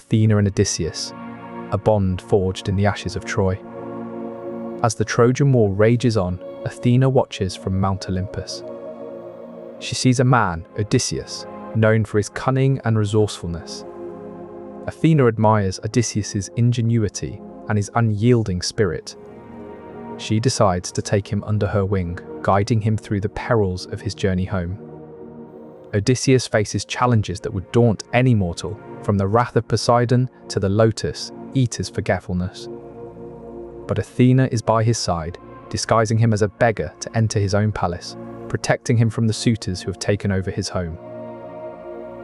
Athena and Odysseus, a bond forged in the ashes of Troy. As the Trojan War rages on, Athena watches from Mount Olympus. She sees a man, Odysseus, known for his cunning and resourcefulness. Athena admires Odysseus's ingenuity and his unyielding spirit. She decides to take him under her wing, guiding him through the perils of his journey home. Odysseus faces challenges that would daunt any mortal, from the wrath of Poseidon to the lotus, Eater's forgetfulness. But Athena is by his side, disguising him as a beggar to enter his own palace, protecting him from the suitors who have taken over his home.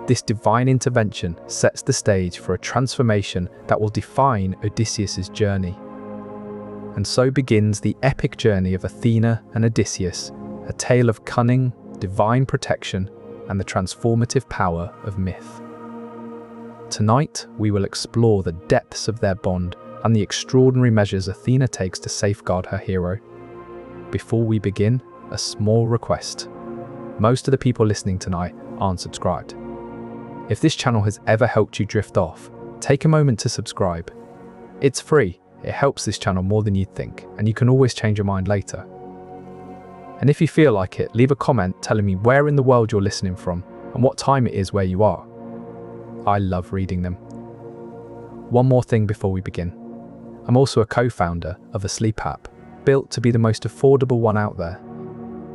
This divine intervention sets the stage for a transformation that will define Odysseus's journey. And so begins the epic journey of Athena and Odysseus, a tale of cunning, divine protection, and the transformative power of myth. Tonight, we will explore the depths of their bond and the extraordinary measures Athena takes to safeguard her hero. Before we begin, a small request. Most of the people listening tonight aren't subscribed. If this channel has ever helped you drift off, take a moment to subscribe. It's free, it helps this channel more than you'd think, and you can always change your mind later. And if you feel like it, leave a comment telling me where in the world you're listening from and what time it is where you are. I love reading them. One more thing before we begin. I'm also a co-founder of a sleep app, built to be the most affordable one out there.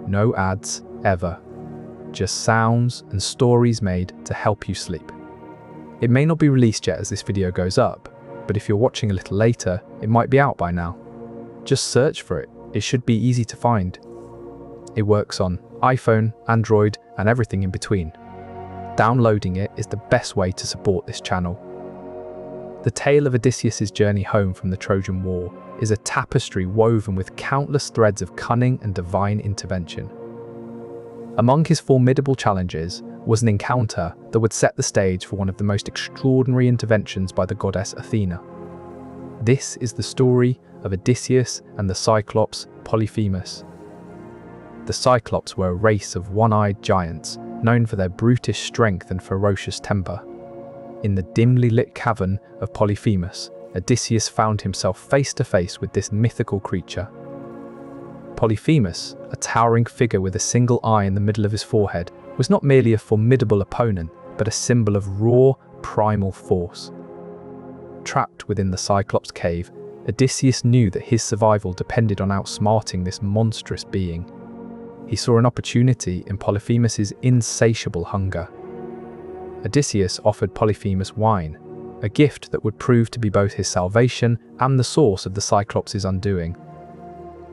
No ads, ever. Just sounds and stories made to help you sleep. It may not be released yet as this video goes up, but if you're watching a little later, it might be out by now. Just search for it, it should be easy to find. It works on iPhone, Android, and everything in between. Downloading it is the best way to support this channel. The tale of Odysseus' journey home from the Trojan War is a tapestry woven with countless threads of cunning and divine intervention. Among his formidable challenges was an encounter that would set the stage for one of the most extraordinary interventions by the goddess Athena. This is the story of Odysseus and the Cyclops Polyphemus. The Cyclops were a race of one-eyed giants, known for their brutish strength and ferocious temper. In the dimly lit cavern of Polyphemus, Odysseus found himself face to face with this mythical creature. Polyphemus, a towering figure with a single eye in the middle of his forehead, was not merely a formidable opponent, but a symbol of raw, primal force. Trapped within the Cyclops cave, Odysseus knew that his survival depended on outsmarting this monstrous being. He saw an opportunity in Polyphemus's insatiable hunger. Odysseus offered Polyphemus wine, a gift that would prove to be both his salvation and the source of the Cyclops' undoing.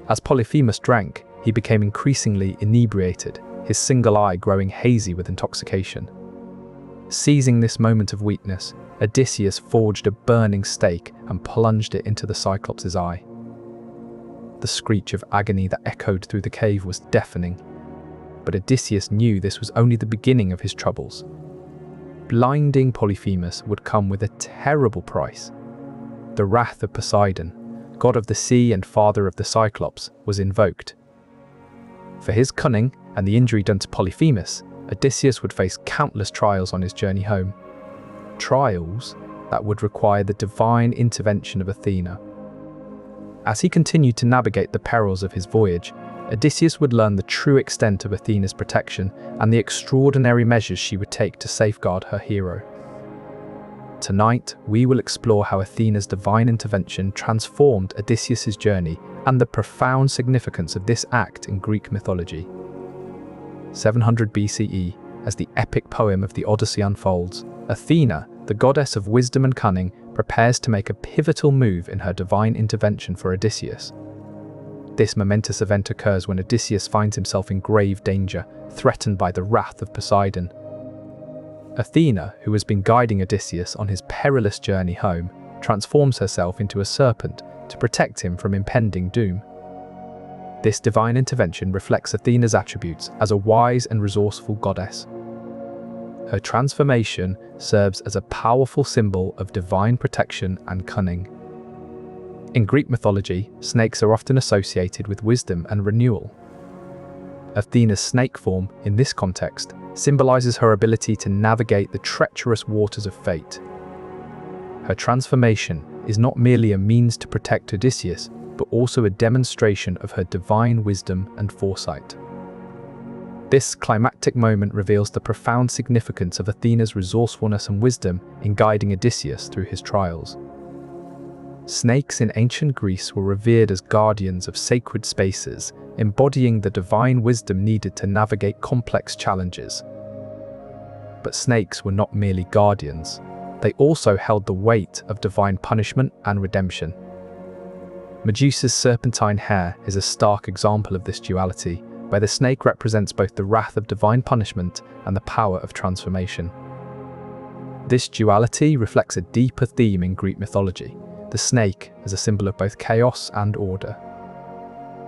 As Polyphemus drank, he became increasingly inebriated, his single eye growing hazy with intoxication. Seizing this moment of weakness, Odysseus forged a burning stake and plunged it into the Cyclops' eye. The screech of agony that echoed through the cave was deafening, but Odysseus knew this was only the beginning of his troubles. Blinding Polyphemus would come with a terrible price. The wrath of Poseidon, god of the sea and father of the Cyclops, was invoked. For his cunning and the injury done to Polyphemus, Odysseus would face countless trials on his journey home. Trials that would require the divine intervention of Athena. As he continued to navigate the perils of his voyage, Odysseus would learn the true extent of Athena's protection and the extraordinary measures she would take to safeguard her hero. Tonight, we will explore how Athena's divine intervention transformed Odysseus' journey and the profound significance of this act in Greek mythology. 700 BCE, as the epic poem of the Odyssey unfolds, Athena, the goddess of wisdom and cunning, prepares to make a pivotal move in her divine intervention for Odysseus. This momentous event occurs when Odysseus finds himself in grave danger, threatened by the wrath of Poseidon. Athena, who has been guiding Odysseus on his perilous journey home, transforms herself into a serpent to protect him from impending doom. This divine intervention reflects Athena's attributes as a wise and resourceful goddess. Her transformation serves as a powerful symbol of divine protection and cunning. In Greek mythology, snakes are often associated with wisdom and renewal. Athena's snake form, in this context, symbolizes her ability to navigate the treacherous waters of fate. her transformation is not merely a means to protect Odysseus, but also a demonstration of her divine wisdom and foresight. This climactic moment reveals the profound significance of Athena's resourcefulness and wisdom in guiding Odysseus through his trials. Snakes in ancient Greece were revered as guardians of sacred spaces, embodying the divine wisdom needed to navigate complex challenges. But snakes were not merely guardians. They also held the weight of divine punishment and redemption. Medusa's serpentine hair is a stark example of this duality, where the snake represents both the wrath of divine punishment and the power of transformation. This duality reflects a deeper theme in Greek mythology, the snake as a symbol of both chaos and order.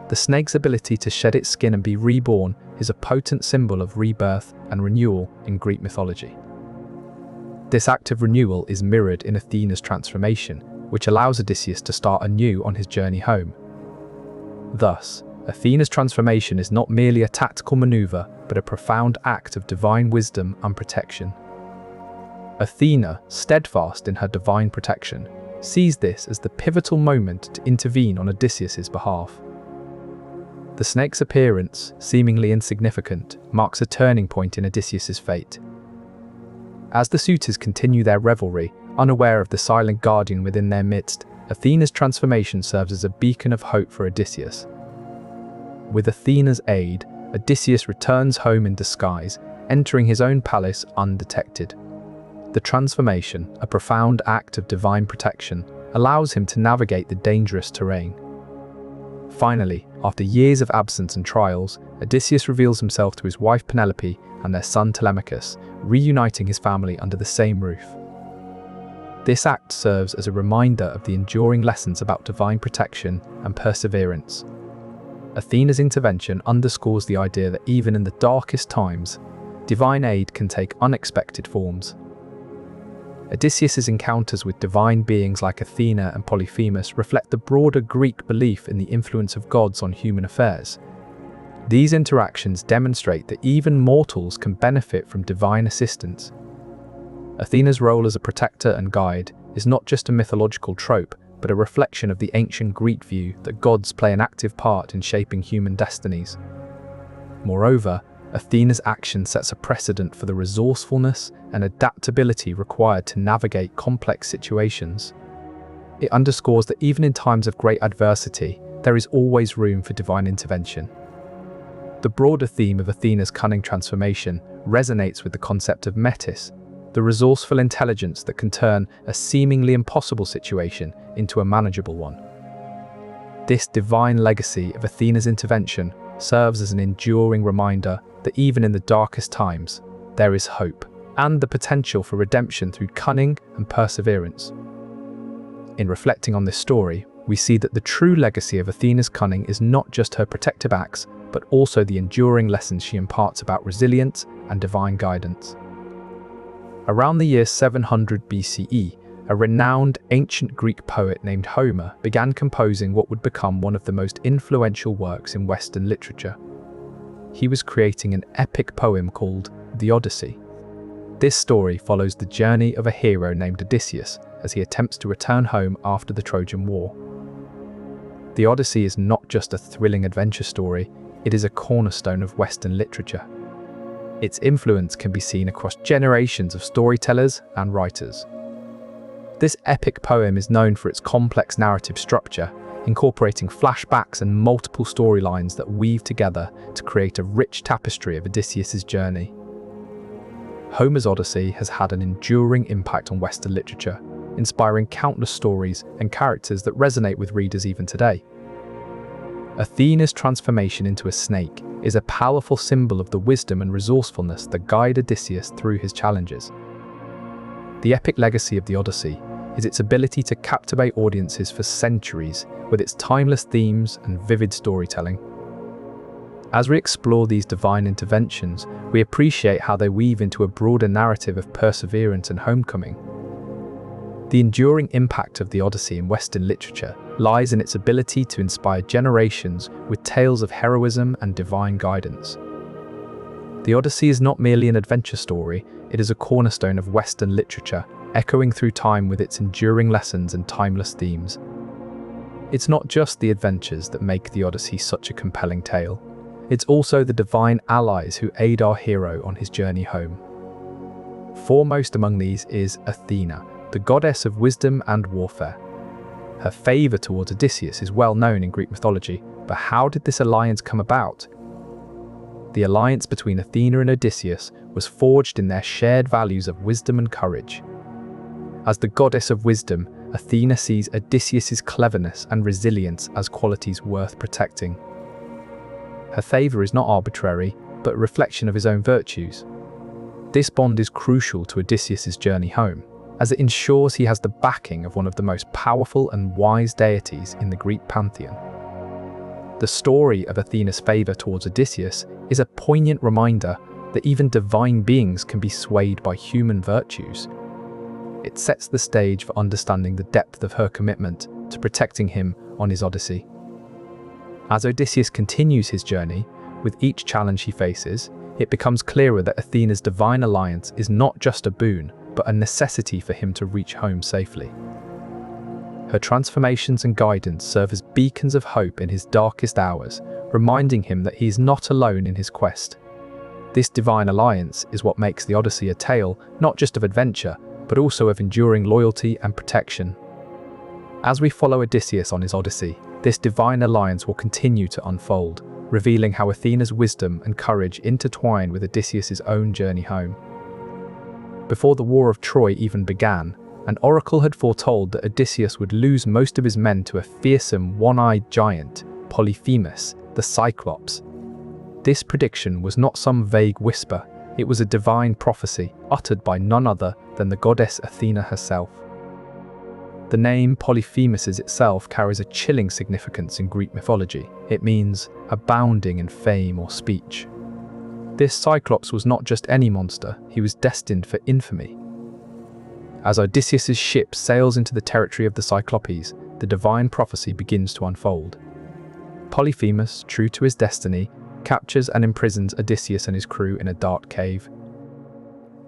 The snake's ability to shed its skin and be reborn is a potent symbol of rebirth and renewal in Greek mythology. This act of renewal is mirrored in Athena's transformation, which allows Odysseus to start anew on his journey home. Thus, Athena's transformation is not merely a tactical maneuver, but a profound act of divine wisdom and protection. Athena, steadfast in her divine protection, sees this as the pivotal moment to intervene on Odysseus's behalf. The snake's appearance, seemingly insignificant, marks a turning point in Odysseus's fate. As the suitors continue their revelry, unaware of the silent guardian within their midst, Athena's transformation serves as a beacon of hope for Odysseus. With Athena's aid, Odysseus returns home in disguise, entering his own palace undetected. The transformation, a profound act of divine protection, allows him to navigate the dangerous terrain. Finally, after years of absence and trials, Odysseus reveals himself to his wife Penelope and their son Telemachus, reuniting his family under the same roof. This act serves as a reminder of the enduring lessons about divine protection and perseverance. Athena's intervention underscores the idea that even in the darkest times, divine aid can take unexpected forms. Odysseus's encounters with divine beings like Athena and Polyphemus reflect the broader Greek belief in the influence of gods on human affairs. These interactions demonstrate that even mortals can benefit from divine assistance. Athena's role as a protector and guide is not just a mythological trope, but a reflection of the ancient Greek view that gods play an active part in shaping human destinies. Moreover, Athena's action sets a precedent for the resourcefulness and adaptability required to navigate complex situations. It underscores that even in times of great adversity, there is always room for divine intervention. The broader theme of Athena's cunning transformation resonates with the concept of metis, the resourceful intelligence that can turn a seemingly impossible situation into a manageable one. This divine legacy of Athena's intervention serves as an enduring reminder that even in the darkest times, there is hope and the potential for redemption through cunning and perseverance. In reflecting on this story, we see that the true legacy of Athena's cunning is not just her protective acts, but also the enduring lessons she imparts about resilience and divine guidance. Around the year 700 BCE, a renowned ancient Greek poet named Homer began composing what would become one of the most influential works in Western literature. He was creating an epic poem called the Odyssey. This story follows the journey of a hero named Odysseus as he attempts to return home after the Trojan War. The Odyssey is not just a thrilling adventure story, it is a cornerstone of Western literature. Its influence can be seen across generations of storytellers and writers. This epic poem is known for its complex narrative structure, incorporating flashbacks and multiple storylines that weave together to create a rich tapestry of Odysseus's journey. Homer's Odyssey has had an enduring impact on Western literature, inspiring countless stories and characters that resonate with readers even today. Athena's transformation into a snake is a powerful symbol of the wisdom and resourcefulness that guide Odysseus through his challenges. The epic legacy of the Odyssey is its ability to captivate audiences for centuries with its timeless themes and vivid storytelling. As we explore these divine interventions, we appreciate how they weave into a broader narrative of perseverance and homecoming. The enduring impact of the Odyssey in Western literature lies in its ability to inspire generations with tales of heroism and divine guidance. The Odyssey is not merely an adventure story, it is a cornerstone of Western literature, echoing through time with its enduring lessons and timeless themes. It's not just the adventures that make the Odyssey such a compelling tale. It's also the divine allies who aid our hero on his journey home. Foremost among these is Athena, the goddess of wisdom and warfare. Her favour towards Odysseus is well known in Greek mythology, but how did this alliance come about? The alliance between Athena and Odysseus was forged in their shared values of wisdom and courage. As the goddess of wisdom, Athena sees Odysseus's cleverness and resilience as qualities worth protecting. Her favour is not arbitrary, but a reflection of his own virtues. This bond is crucial to Odysseus's journey home, as it ensures he has the backing of one of the most powerful and wise deities in the Greek pantheon. The story of Athena's favour towards Odysseus is a poignant reminder that even divine beings can be swayed by human virtues. It sets the stage for understanding the depth of her commitment to protecting him on his Odyssey. As Odysseus continues his journey, with each challenge he faces, it becomes clearer that Athena's divine alliance is not just a boon, but a necessity for him to reach home safely. Her transformations and guidance serve as beacons of hope in his darkest hours, reminding him that he is not alone in his quest. This divine alliance is what makes the Odyssey a tale not just of adventure, but also of enduring loyalty and protection. As we follow Odysseus on his Odyssey, this divine alliance will continue to unfold, revealing how Athena's wisdom and courage intertwine with Odysseus's own journey home. Before the War of Troy even began, an oracle had foretold that Odysseus would lose most of his men to a fearsome, one-eyed giant, Polyphemus, the Cyclops. This prediction was not some vague whisper, it was a divine prophecy uttered by none other than the goddess Athena herself. The name Polyphemus itself carries a chilling significance in Greek mythology. It means abounding in fame or speech. This Cyclops was not just any monster, he was destined for infamy. As Odysseus's ship sails into the territory of the Cyclopes, the divine prophecy begins to unfold. Polyphemus, true to his destiny, captures and imprisons Odysseus and his crew in a dark cave.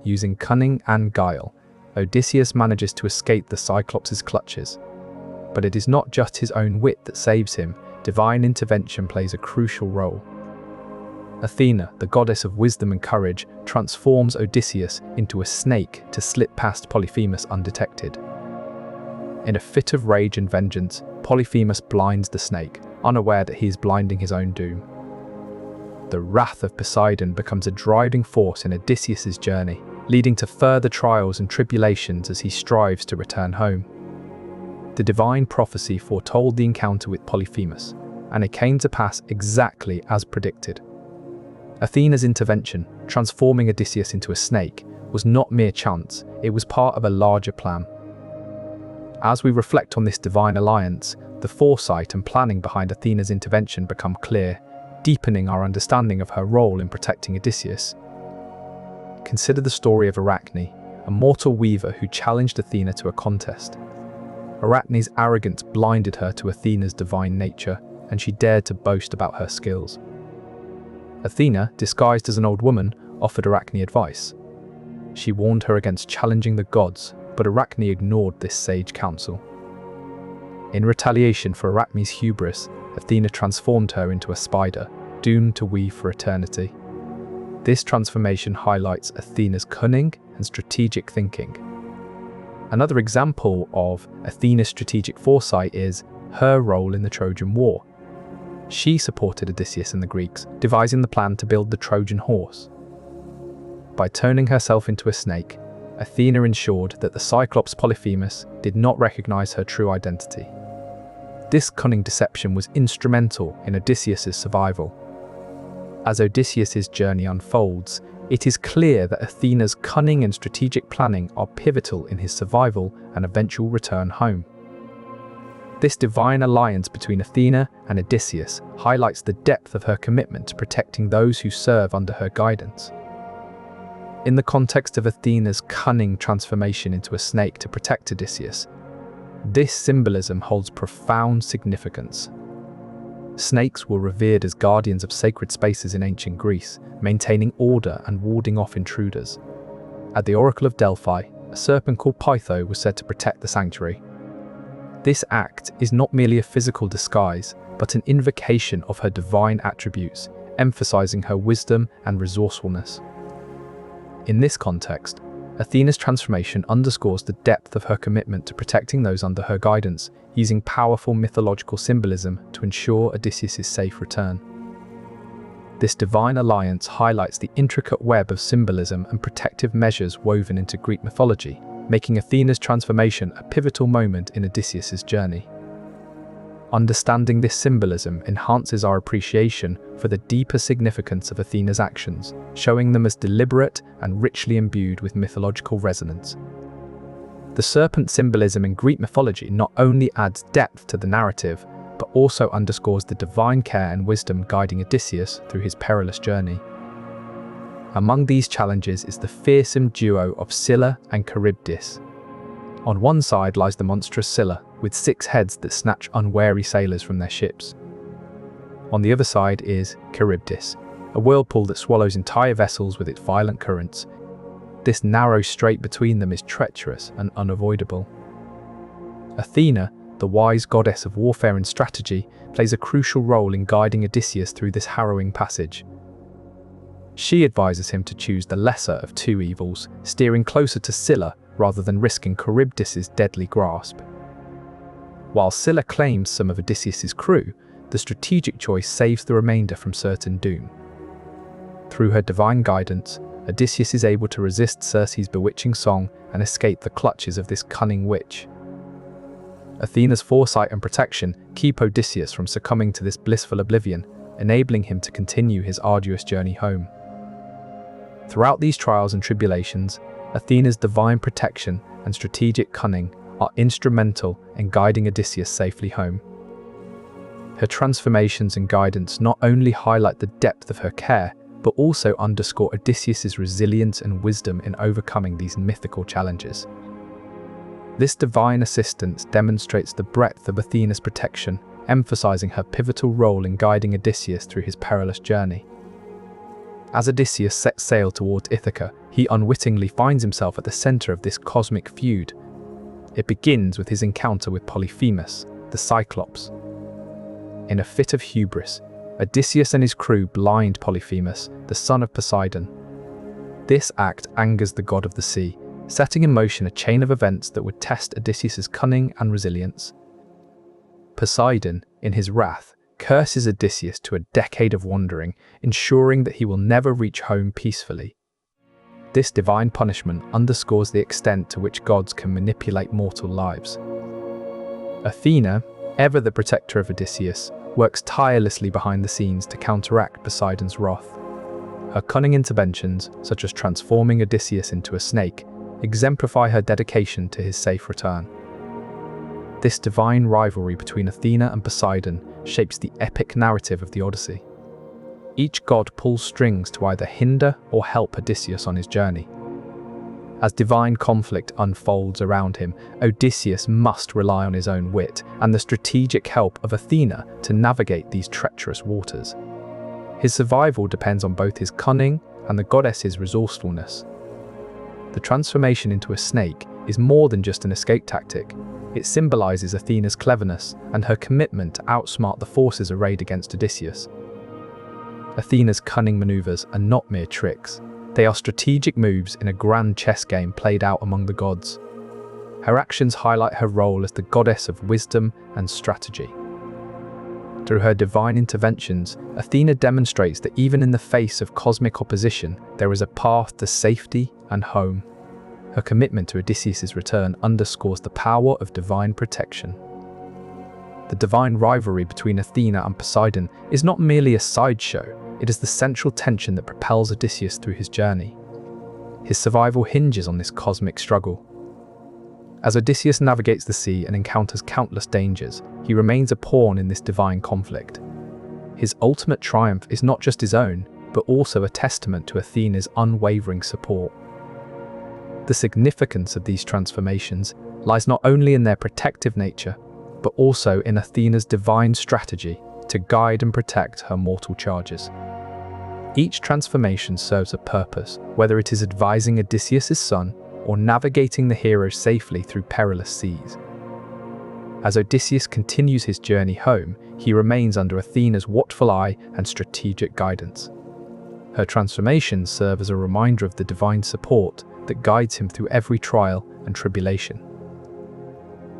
Using cunning and guile, Odysseus manages to escape the Cyclops' clutches. But it is not just his own wit that saves him, divine intervention plays a crucial role. Athena, the goddess of wisdom and courage, transforms Odysseus into a snake to slip past Polyphemus undetected. In a fit of rage and vengeance, Polyphemus blinds the snake, unaware that he is blinding his own doom. The wrath of Poseidon becomes a driving force in Odysseus's journey, leading to further trials and tribulations as he strives to return home. The divine prophecy foretold the encounter with Polyphemus, and it came to pass exactly as predicted. Athena's intervention, transforming Odysseus into a snake, was not mere chance, it was part of a larger plan. As we reflect on this divine alliance, the foresight and planning behind Athena's intervention become clear, deepening our understanding of her role in protecting Odysseus. Consider the story of Arachne, a mortal weaver who challenged Athena to a contest. Arachne's arrogance blinded her to Athena's divine nature, and she dared to boast about her skills. Athena, disguised as an old woman, offered Arachne advice. She warned her against challenging the gods, but Arachne ignored this sage counsel. In retaliation for Arachne's hubris, Athena transformed her into a spider, doomed to weave for eternity. This transformation highlights Athena's cunning and strategic thinking. Another example of Athena's strategic foresight is her role in the Trojan War. She supported Odysseus and the Greeks, devising the plan to build the Trojan horse. By turning herself into a snake, Athena ensured that the Cyclops Polyphemus did not recognize her true identity. This cunning deception was instrumental in Odysseus's survival. As Odysseus's journey unfolds, it is clear that Athena's cunning and strategic planning are pivotal in his survival and eventual return home. This divine alliance between Athena and Odysseus highlights the depth of her commitment to protecting those who serve under her guidance. In the context of Athena's cunning transformation into a snake to protect Odysseus, this symbolism holds profound significance. Snakes were revered as guardians of sacred spaces in ancient Greece, maintaining order and warding off intruders. At the Oracle of Delphi, a serpent called Pytho was said to protect the sanctuary. This act is not merely a physical disguise, but an invocation of her divine attributes, emphasizing her wisdom and resourcefulness. In this context, Athena's transformation underscores the depth of her commitment to protecting those under her guidance, using powerful mythological symbolism to ensure Odysseus' safe return. This divine alliance highlights the intricate web of symbolism and protective measures woven into Greek mythology, making Athena's transformation a pivotal moment in Odysseus' journey. Understanding this symbolism enhances our appreciation for the deeper significance of Athena's actions, showing them as deliberate and richly imbued with mythological resonance. The serpent symbolism in Greek mythology not only adds depth to the narrative, but also underscores the divine care and wisdom guiding Odysseus through his perilous journey. Among these challenges is the fearsome duo of Scylla and Charybdis. On one side lies the monstrous Scylla, with 6 heads that snatch unwary sailors from their ships. On the other side is Charybdis, a whirlpool that swallows entire vessels with its violent currents. This narrow strait between them is treacherous and unavoidable. Athena, the wise goddess of warfare and strategy, plays a crucial role in guiding Odysseus through this harrowing passage. She advises him to choose the lesser of 2 evils, steering closer to Scylla rather than risking Charybdis' deadly grasp. While Scylla claims some of Odysseus' crew, the strategic choice saves the remainder from certain doom. Through her divine guidance, Odysseus is able to resist Circe's bewitching song and escape the clutches of this cunning witch. Athena's foresight and protection keep Odysseus from succumbing to this blissful oblivion, enabling him to continue his arduous journey home. Throughout these trials and tribulations, Athena's divine protection and strategic cunning are instrumental in guiding Odysseus safely home. Her transformations and guidance not only highlight the depth of her care, but also underscore Odysseus' resilience and wisdom in overcoming these mythical challenges. This divine assistance demonstrates the breadth of Athena's protection, emphasizing her pivotal role in guiding Odysseus through his perilous journey. As Odysseus sets sail toward Ithaca, he unwittingly finds himself at the center of this cosmic feud. It begins with his encounter with Polyphemus, the Cyclops. In a fit of hubris, Odysseus and his crew blind Polyphemus, the son of Poseidon. This act angers the god of the sea, setting in motion a chain of events that would test Odysseus' cunning and resilience. Poseidon, in his wrath, curses Odysseus to a decade of wandering, ensuring that he will never reach home peacefully. This divine punishment underscores the extent to which gods can manipulate mortal lives. Athena, ever the protector of Odysseus, works tirelessly behind the scenes to counteract Poseidon's wrath. Her cunning interventions, such as transforming Odysseus into a snake, exemplify her dedication to his safe return. This divine rivalry between Athena and Poseidon shapes the epic narrative of the Odyssey. Each god pulls strings to either hinder or help Odysseus on his journey. As divine conflict unfolds around him, Odysseus must rely on his own wit and the strategic help of Athena to navigate these treacherous waters. His survival depends on both his cunning and the goddess's resourcefulness. The transformation into a snake is more than just an escape tactic. It symbolizes Athena's cleverness and her commitment to outsmart the forces arrayed against Odysseus. Athena's cunning maneuvers are not mere tricks. They are strategic moves in a grand chess game played out among the gods. Her actions highlight her role as the goddess of wisdom and strategy. Through her divine interventions, Athena demonstrates that even in the face of cosmic opposition, there is a path to safety and home. Her commitment to Odysseus' return underscores the power of divine protection. The divine rivalry between Athena and Poseidon is not merely a sideshow, it is the central tension that propels Odysseus through his journey. His survival hinges on this cosmic struggle. As Odysseus navigates the sea and encounters countless dangers, he remains a pawn in this divine conflict. His ultimate triumph is not just his own, but also a testament to Athena's unwavering support. The significance of these transformations lies not only in their protective nature, but also in Athena's divine strategy to guide and protect her mortal charges. Each transformation serves a purpose, whether it is advising Odysseus' son or navigating the hero safely through perilous seas. As Odysseus continues his journey home, he remains under Athena's watchful eye and strategic guidance. Her transformations serve as a reminder of the divine support that guides him through every trial and tribulation.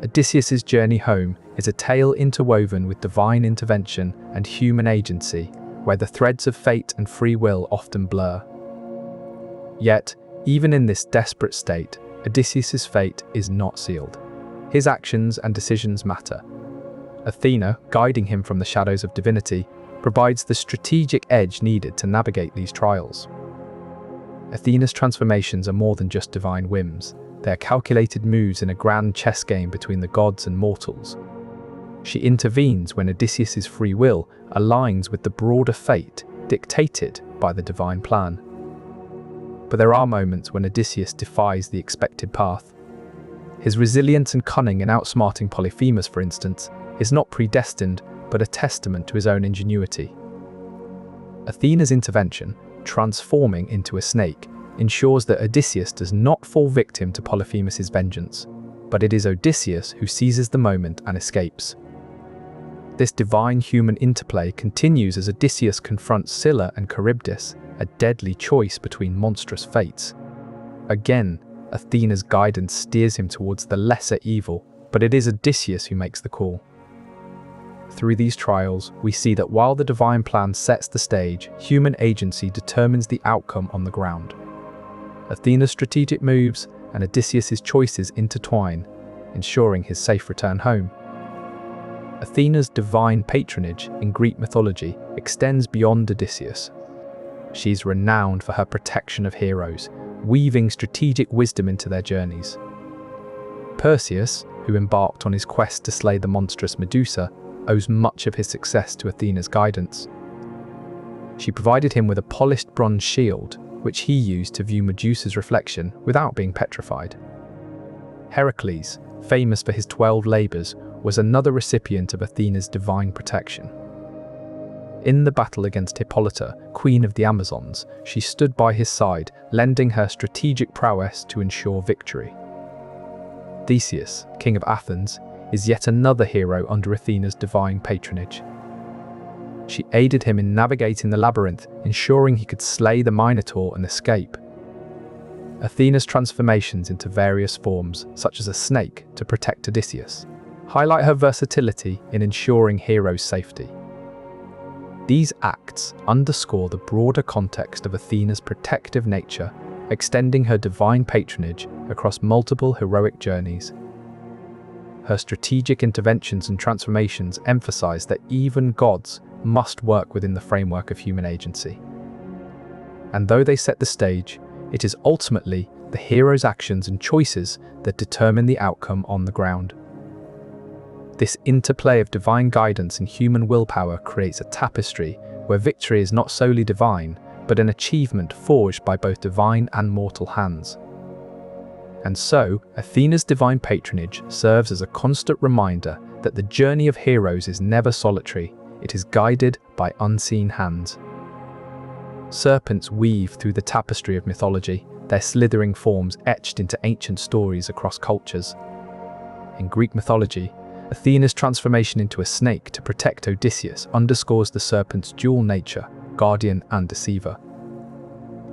Odysseus's journey home is a tale interwoven with divine intervention and human agency, where the threads of fate and free will often blur. Yet, even in this desperate state, Odysseus's fate is not sealed. His actions and decisions matter. Athena, guiding him from the shadows of divinity, provides the strategic edge needed to navigate these trials. Athena's transformations are more than just divine whims. They are calculated moves in a grand chess game between the gods and mortals. She intervenes when Odysseus's free will aligns with the broader fate dictated by the divine plan. But there are moments when Odysseus defies the expected path. His resilience and cunning in outsmarting Polyphemus, for instance, is not predestined but a testament to his own ingenuity. Athena's intervention, transforming into a snake, ensures that Odysseus does not fall victim to Polyphemus's vengeance, but it is Odysseus who seizes the moment and escapes. This divine human interplay continues as Odysseus confronts Scylla and Charybdis, a deadly choice between monstrous fates. Again, Athena's guidance steers him towards the lesser evil, but it is Odysseus who makes the call. Through these trials, we see that while the divine plan sets the stage, human agency determines the outcome on the ground. Athena's strategic moves and Odysseus's choices intertwine, ensuring his safe return home. Athena's divine patronage in Greek mythology extends beyond Odysseus. She's renowned for her protection of heroes, weaving strategic wisdom into their journeys. Perseus, who embarked on his quest to slay the monstrous Medusa, owes much of his success to Athena's guidance. She provided him with a polished bronze shield, which he used to view Medusa's reflection without being petrified. Heracles, famous for his 12 labours, was another recipient of Athena's divine protection. In the battle against Hippolyta, queen of the Amazons, she stood by his side, lending her strategic prowess to ensure victory. Theseus, king of Athens, is yet another hero under Athena's divine patronage. She aided him in navigating the labyrinth, ensuring he could slay the Minotaur and escape. Athena's transformations into various forms, such as a snake to protect Odysseus, highlight her versatility in ensuring heroes' safety. These acts underscore the broader context of Athena's protective nature, extending her divine patronage across multiple heroic journeys. Her strategic interventions and transformations emphasize that even gods must work within the framework of human agency. And though they set the stage, it is ultimately the hero's actions and choices that determine the outcome on the ground. This interplay of divine guidance and human willpower creates a tapestry where victory is not solely divine, but an achievement forged by both divine and mortal hands. And so, Athena's divine patronage serves as a constant reminder that the journey of heroes is never solitary, it is guided by unseen hands. Serpents weave through the tapestry of mythology, their slithering forms etched into ancient stories across cultures. In Greek mythology, Athena's transformation into a snake to protect Odysseus underscores the serpent's dual nature, guardian and deceiver.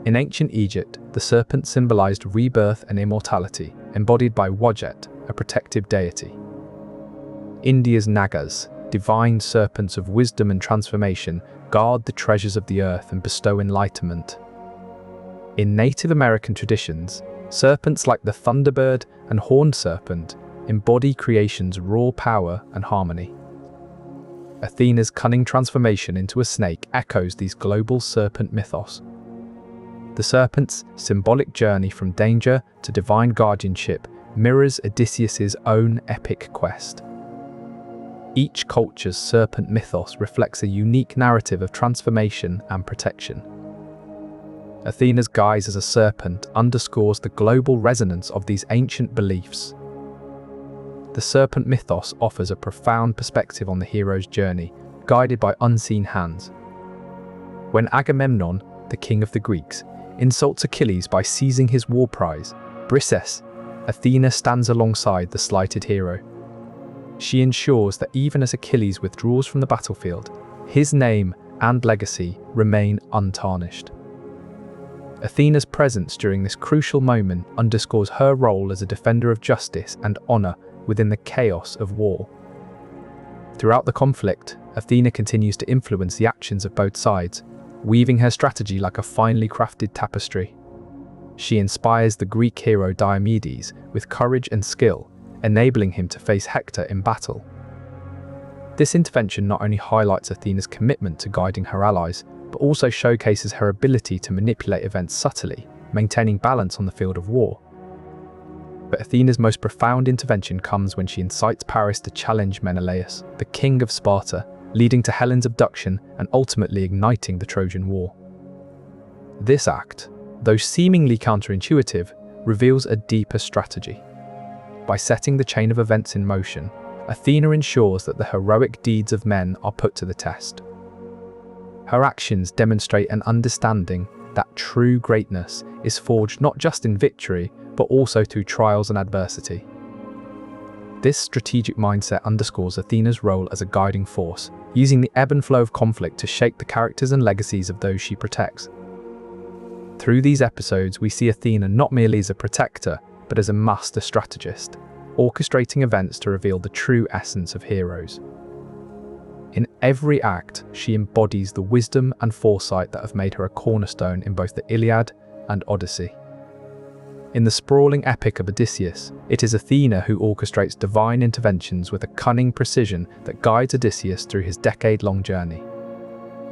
In ancient Egypt, the serpent symbolized rebirth and immortality, embodied by Wadjet, a protective deity. India's Nagas, divine serpents of wisdom and transformation, guard the treasures of the earth and bestow enlightenment. In Native American traditions, serpents like the thunderbird and horned serpent embody creation's raw power and harmony. Athena's cunning transformation into a snake echoes these global serpent mythos. The serpent's symbolic journey from danger to divine guardianship mirrors Odysseus's own epic quest. Each culture's serpent mythos reflects a unique narrative of transformation and protection. Athena's guise as a serpent underscores the global resonance of these ancient beliefs. The serpent mythos offers a profound perspective on the hero's journey, guided by unseen hands. When Agamemnon, the king of the Greeks, insults Achilles by seizing his war prize, Briseis, Athena stands alongside the slighted hero. She ensures that even as Achilles withdraws from the battlefield, his name and legacy remain untarnished. Athena's presence during this crucial moment underscores her role as a defender of justice and honor within the chaos of war. Throughout the conflict, Athena continues to influence the actions of both sides, weaving her strategy like a finely crafted tapestry. She inspires the Greek hero Diomedes with courage and skill, enabling him to face Hector in battle. This intervention not only highlights Athena's commitment to guiding her allies, but also showcases her ability to manipulate events subtly, maintaining balance on the field of war. But Athena's most profound intervention comes when she incites Paris to challenge Menelaus, the king of Sparta, leading to Helen's abduction and ultimately igniting the Trojan War. This act, though seemingly counterintuitive, reveals a deeper strategy. By setting the chain of events in motion, Athena ensures that the heroic deeds of men are put to the test. Her actions demonstrate an understanding that true greatness is forged not just in victory, but also through trials and adversity. This strategic mindset underscores Athena's role as a guiding force, using the ebb and flow of conflict to shape the characters and legacies of those she protects. Through these episodes, we see Athena not merely as a protector, but as a master strategist, orchestrating events to reveal the true essence of heroes. In every act, she embodies the wisdom and foresight that have made her a cornerstone in both the Iliad and Odyssey. In the sprawling epic of Odysseus, it is Athena who orchestrates divine interventions with a cunning precision that guides Odysseus through his decade-long journey.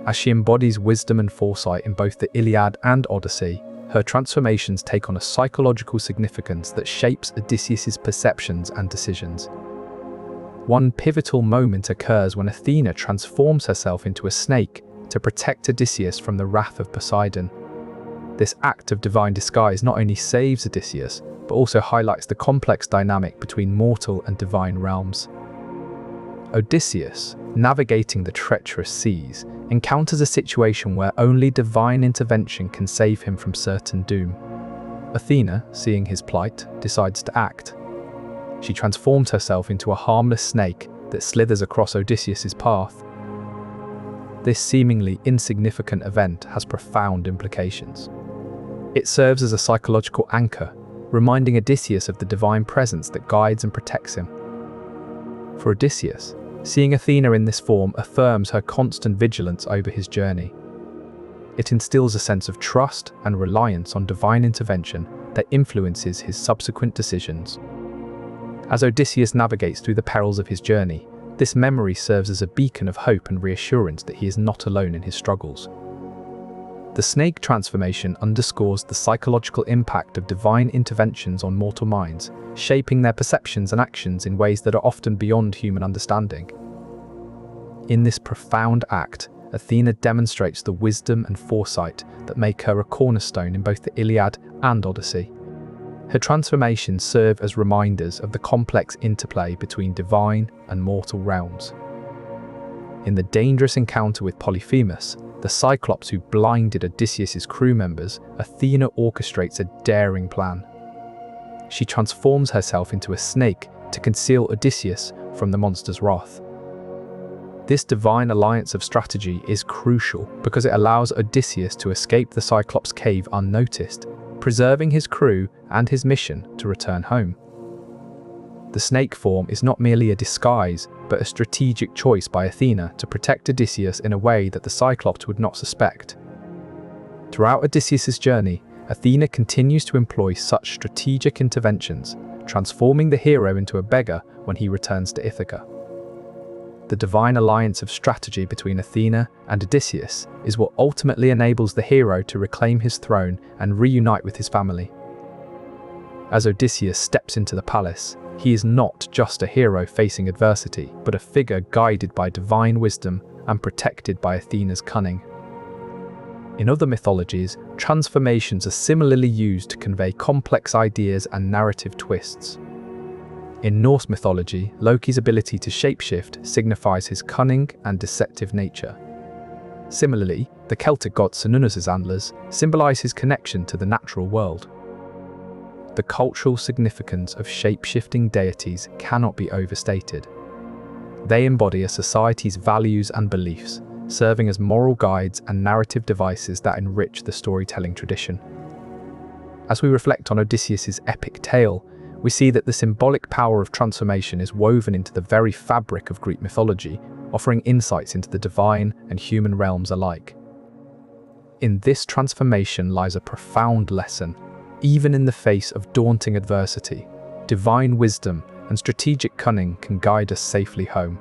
As she embodies wisdom and foresight in both the Iliad and Odyssey, her transformations take on a psychological significance that shapes Odysseus's perceptions and decisions. One pivotal moment occurs when Athena transforms herself into a snake to protect Odysseus from the wrath of Poseidon. This act of divine disguise not only saves Odysseus, but also highlights the complex dynamic between mortal and divine realms. Odysseus, navigating the treacherous seas, encounters a situation where only divine intervention can save him from certain doom. Athena, seeing his plight, decides to act. She transforms herself into a harmless snake that slithers across Odysseus's path. This seemingly insignificant event has profound implications. It serves as a psychological anchor, reminding Odysseus of the divine presence that guides and protects him. For Odysseus, seeing Athena in this form affirms her constant vigilance over his journey. It instills a sense of trust and reliance on divine intervention that influences his subsequent decisions. As Odysseus navigates through the perils of his journey, this memory serves as a beacon of hope and reassurance that he is not alone in his struggles. The snake transformation underscores the psychological impact of divine interventions on mortal minds, shaping their perceptions and actions in ways that are often beyond human understanding. In this profound act, Athena demonstrates the wisdom and foresight that make her a cornerstone in both the Iliad and Odyssey. Her transformations serve as reminders of the complex interplay between divine and mortal realms. In the dangerous encounter with Polyphemus, the Cyclops who blinded Odysseus's crew members, Athena orchestrates a daring plan. She transforms herself into a snake to conceal Odysseus from the monster's wrath. This divine alliance of strategy is crucial because it allows Odysseus to escape the Cyclops' cave unnoticed, preserving his crew and his mission to return home. The snake form is not merely a disguise, but a strategic choice by Athena to protect Odysseus in a way that the Cyclops would not suspect. Throughout Odysseus' journey, Athena continues to employ such strategic interventions, transforming the hero into a beggar when he returns to Ithaca. The divine alliance of strategy between Athena and Odysseus is what ultimately enables the hero to reclaim his throne and reunite with his family. As Odysseus steps into the palace, he is not just a hero facing adversity, but a figure guided by divine wisdom and protected by Athena's cunning. In other mythologies, transformations are similarly used to convey complex ideas and narrative twists. In Norse mythology, Loki's ability to shapeshift signifies his cunning and deceptive nature. Similarly, the Celtic god Cernunnos' antlers symbolize his connection to the natural world. the cultural significance of shape-shifting deities cannot be overstated. They embody a society's values and beliefs, serving as moral guides and narrative devices that enrich the storytelling tradition. As we reflect on Odysseus's epic tale, we see that the symbolic power of transformation is woven into the very fabric of Greek mythology, offering insights into the divine and human realms alike. In this transformation lies a profound lesson. Even in the face of daunting adversity, divine wisdom and strategic cunning can guide us safely home.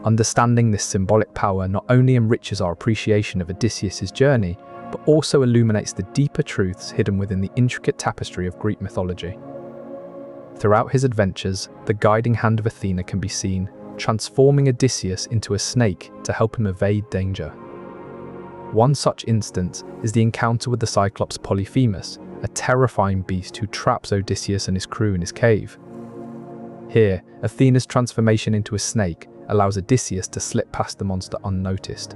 Understanding this symbolic power not only enriches our appreciation of Odysseus's journey, but also illuminates the deeper truths hidden within the intricate tapestry of Greek mythology. Throughout his adventures, the guiding hand of Athena can be seen, transforming Odysseus into a snake to help him evade danger. One such instance is the encounter with the Cyclops Polyphemus, a terrifying beast who traps Odysseus and his crew in his cave. Here, Athena's transformation into a snake allows Odysseus to slip past the monster unnoticed.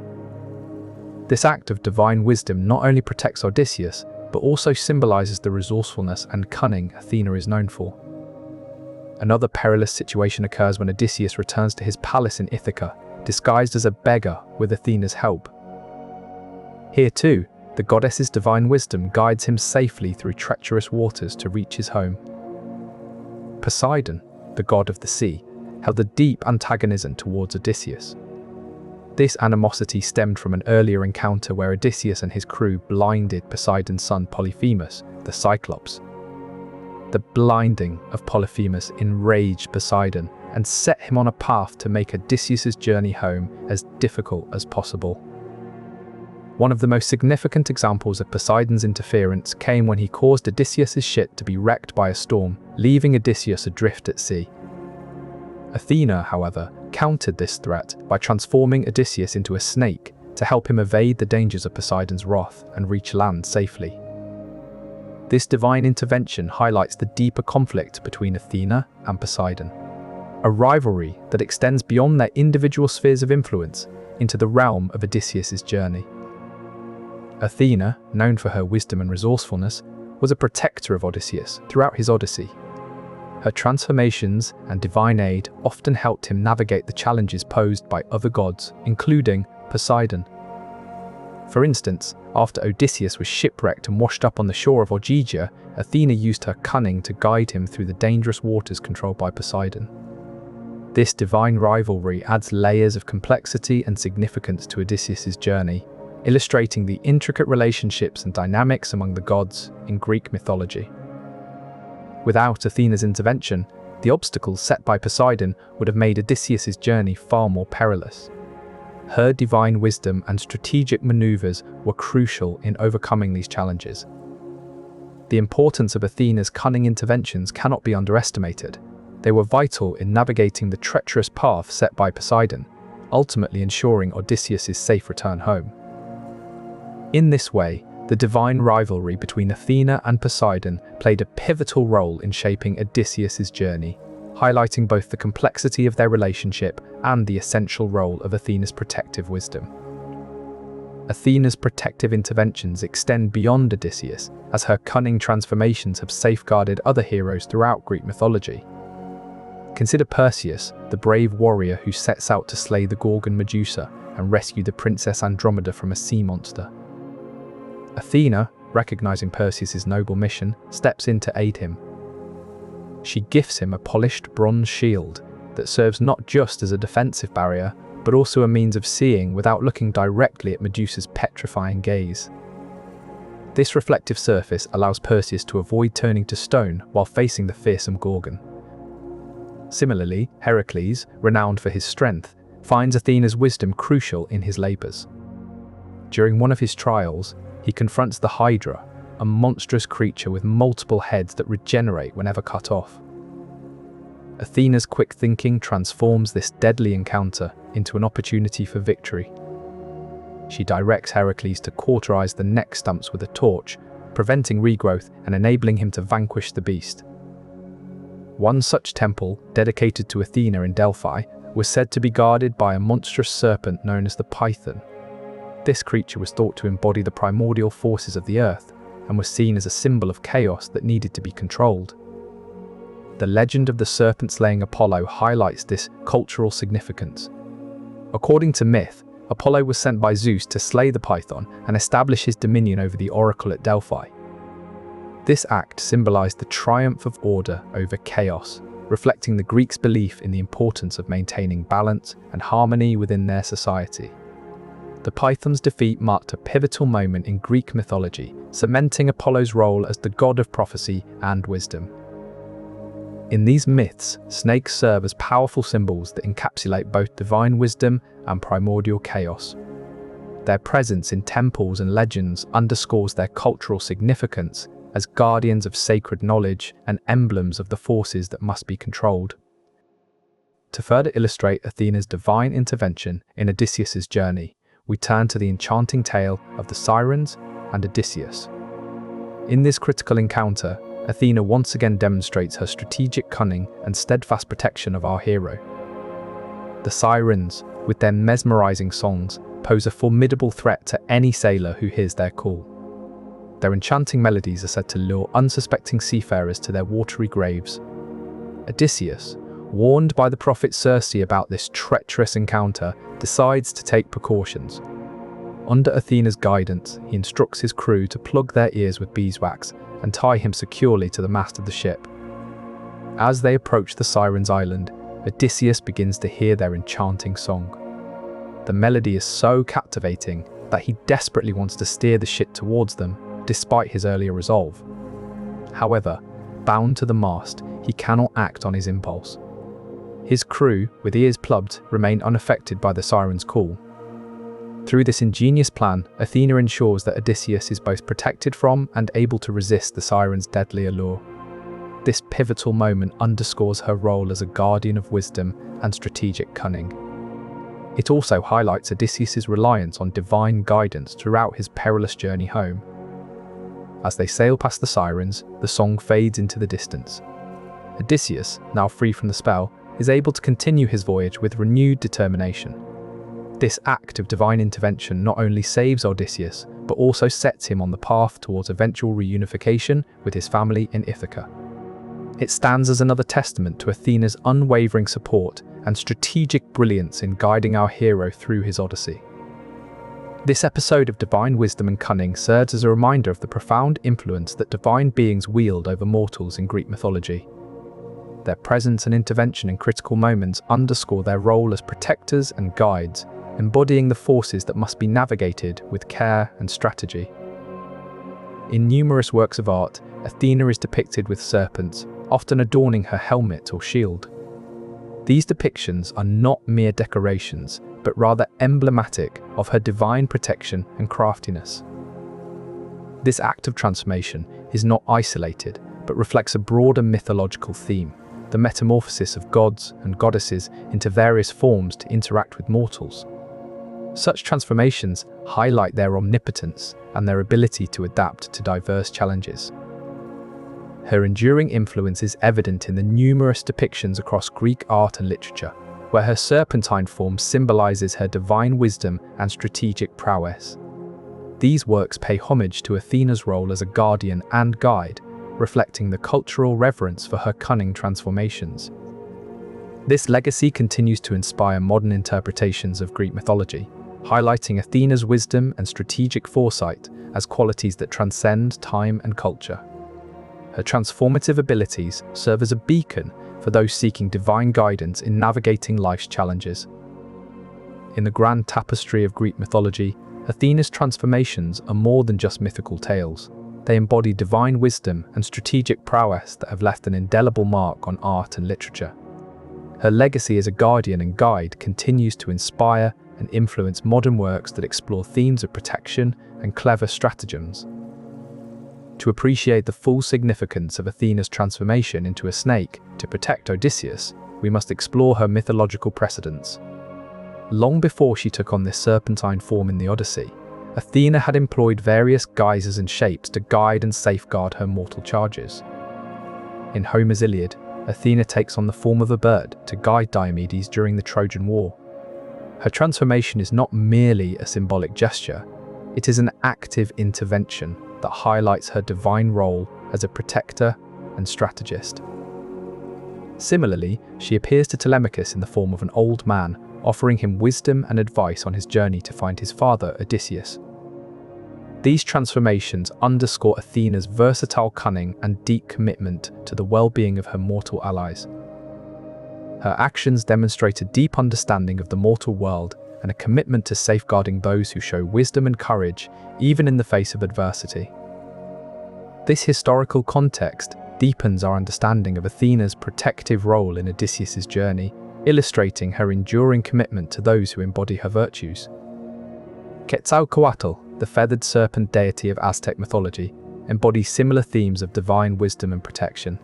This act of divine wisdom not only protects Odysseus, but also symbolizes the resourcefulness and cunning Athena is known for. Another perilous situation occurs when Odysseus returns to his palace in Ithaca, disguised as a beggar with Athena's help. Here too, the goddess's divine wisdom guides him safely through treacherous waters to reach his home. Poseidon, the god of the sea, held a deep antagonism towards Odysseus. This animosity stemmed from an earlier encounter where Odysseus and his crew blinded Poseidon's son Polyphemus, the Cyclops. The blinding of Polyphemus enraged Poseidon and set him on a path to make Odysseus's journey home as difficult as possible. One of the most significant examples of Poseidon's interference came when he caused Odysseus's ship to be wrecked by a storm, leaving Odysseus adrift at sea. Athena, however, countered this threat by transforming Odysseus into a snake to help him evade the dangers of Poseidon's wrath and reach land safely. This divine intervention highlights the deeper conflict between Athena and Poseidon, a rivalry that extends beyond their individual spheres of influence into the realm of Odysseus's journey. Athena, known for her wisdom and resourcefulness, was a protector of Odysseus throughout his Odyssey. Her transformations and divine aid often helped him navigate the challenges posed by other gods, including Poseidon. For instance, after Odysseus was shipwrecked and washed up on the shore of Ogygia, Athena used her cunning to guide him through the dangerous waters controlled by Poseidon. This divine rivalry adds layers of complexity and significance to Odysseus's journey, illustrating the intricate relationships and dynamics among the gods in Greek mythology. Without Athena's intervention, the obstacles set by Poseidon would have made Odysseus's journey far more perilous. Her divine wisdom and strategic maneuvers were crucial in overcoming these challenges. The importance of Athena's cunning interventions cannot be underestimated. They were vital in navigating the treacherous path set by Poseidon, ultimately ensuring Odysseus's safe return home. In this way, the divine rivalry between Athena and Poseidon played a pivotal role in shaping Odysseus's journey, highlighting both the complexity of their relationship and the essential role of Athena's protective wisdom. Athena's protective interventions extend beyond Odysseus, as her cunning transformations have safeguarded other heroes throughout Greek mythology. Consider Perseus, the brave warrior who sets out to slay the Gorgon Medusa and rescue the princess Andromeda from a sea monster. Athena, recognizing Perseus's noble mission, steps in to aid him. She gifts him a polished bronze shield that serves not just as a defensive barrier, but also a means of seeing without looking directly at Medusa's petrifying gaze. This reflective surface allows Perseus to avoid turning to stone while facing the fearsome Gorgon. Similarly, Heracles, renowned for his strength, finds Athena's wisdom crucial in his labors. During one of his trials, he confronts the Hydra, a monstrous creature with multiple heads that regenerate whenever cut off. Athena's quick thinking transforms this deadly encounter into an opportunity for victory. She directs Heracles to cauterize the neck stumps with a torch, preventing regrowth and enabling him to vanquish the beast. One such temple, dedicated to Athena in Delphi, was said to be guarded by a monstrous serpent known as the Python. This creature was thought to embody the primordial forces of the earth, and was seen as a symbol of chaos that needed to be controlled. The legend of the serpent slaying Apollo highlights this cultural significance. According to myth, Apollo was sent by Zeus to slay the python and establish his dominion over the oracle at Delphi. This act symbolized the triumph of order over chaos, reflecting the Greeks' belief in the importance of maintaining balance and harmony within their society. The python's defeat marked a pivotal moment in Greek mythology, cementing Apollo's role as the god of prophecy and wisdom. In these myths, snakes serve as powerful symbols that encapsulate both divine wisdom and primordial chaos. Their presence in temples and legends underscores their cultural significance as guardians of sacred knowledge and emblems of the forces that must be controlled. To further illustrate Athena's divine intervention in Odysseus' journey, we turn to the enchanting tale of the Sirens and Odysseus. In this critical encounter, Athena once again demonstrates her strategic cunning and steadfast protection of our hero. The Sirens, with their mesmerizing songs, pose a formidable threat to any sailor who hears their call. Their enchanting melodies are said to lure unsuspecting seafarers to their watery graves. Odysseus, warned by the prophet Circe about this treacherous encounter, decides to take precautions. Under Athena's guidance, he instructs his crew to plug their ears with beeswax and tie him securely to the mast of the ship. As they approach the Sirens' island, Odysseus begins to hear their enchanting song. The melody is so captivating that he desperately wants to steer the ship towards them, despite his earlier resolve. However, bound to the mast, he cannot act on his impulse. His crew, with ears plugged, remain unaffected by the Sirens' call. Through this ingenious plan, Athena ensures that Odysseus is both protected from and able to resist the Sirens' deadly allure. This pivotal moment underscores her role as a guardian of wisdom and strategic cunning. It also highlights Odysseus' reliance on divine guidance throughout his perilous journey home. As they sail past the Sirens, the song fades into the distance. Odysseus, now free from the spell, is able to continue his voyage with renewed determination. This act of divine intervention not only saves Odysseus, but also sets him on the path towards eventual reunification with his family in Ithaca. It stands as another testament to Athena's unwavering support and strategic brilliance in guiding our hero through his Odyssey. This episode of divine wisdom and cunning serves as a reminder of the profound influence that divine beings wield over mortals in Greek mythology. Their presence and intervention in critical moments underscore their role as protectors and guides, embodying the forces that must be navigated with care and strategy. In numerous works of art, Athena is depicted with serpents, often adorning her helmet or shield. These depictions are not mere decorations, but rather emblematic of her divine protection and craftiness. This act of transformation is not isolated, but reflects a broader mythological theme, the metamorphosis of gods and goddesses into various forms to interact with mortals. Such transformations highlight their omnipotence and their ability to adapt to diverse challenges. Her enduring influence is evident in the numerous depictions across Greek art and literature, where her serpentine form symbolizes her divine wisdom and strategic prowess. These works pay homage to Athena's role as a guardian and guide, reflecting the cultural reverence for her cunning transformations. This legacy continues to inspire modern interpretations of Greek mythology, highlighting Athena's wisdom and strategic foresight as qualities that transcend time and culture. Her transformative abilities serve as a beacon for those seeking divine guidance in navigating life's challenges. In the grand tapestry of Greek mythology, Athena's transformations are more than just mythical tales. They embody divine wisdom and strategic prowess that have left an indelible mark on art and literature. Her legacy as a guardian and guide continues to inspire and influence modern works that explore themes of protection and clever stratagems. To appreciate the full significance of Athena's transformation into a snake to protect Odysseus, we must explore her mythological precedents. Long before she took on this serpentine form in the Odyssey, Athena had employed various guises and shapes to guide and safeguard her mortal charges. In Homer's Iliad, Athena takes on the form of a bird to guide Diomedes during the Trojan War. Her transformation is not merely a symbolic gesture, it is an active intervention that highlights her divine role as a protector and strategist. Similarly, she appears to Telemachus in the form of an old man, offering him wisdom and advice on his journey to find his father, Odysseus. These transformations underscore Athena's versatile cunning and deep commitment to the well-being of her mortal allies. Her actions demonstrate a deep understanding of the mortal world and a commitment to safeguarding those who show wisdom and courage, even in the face of adversity. This historical context deepens our understanding of Athena's protective role in Odysseus' journey, illustrating her enduring commitment to those who embody her virtues. Quetzalcoatl, the feathered serpent deity of Aztec mythology, embodies similar themes of divine wisdom and protection.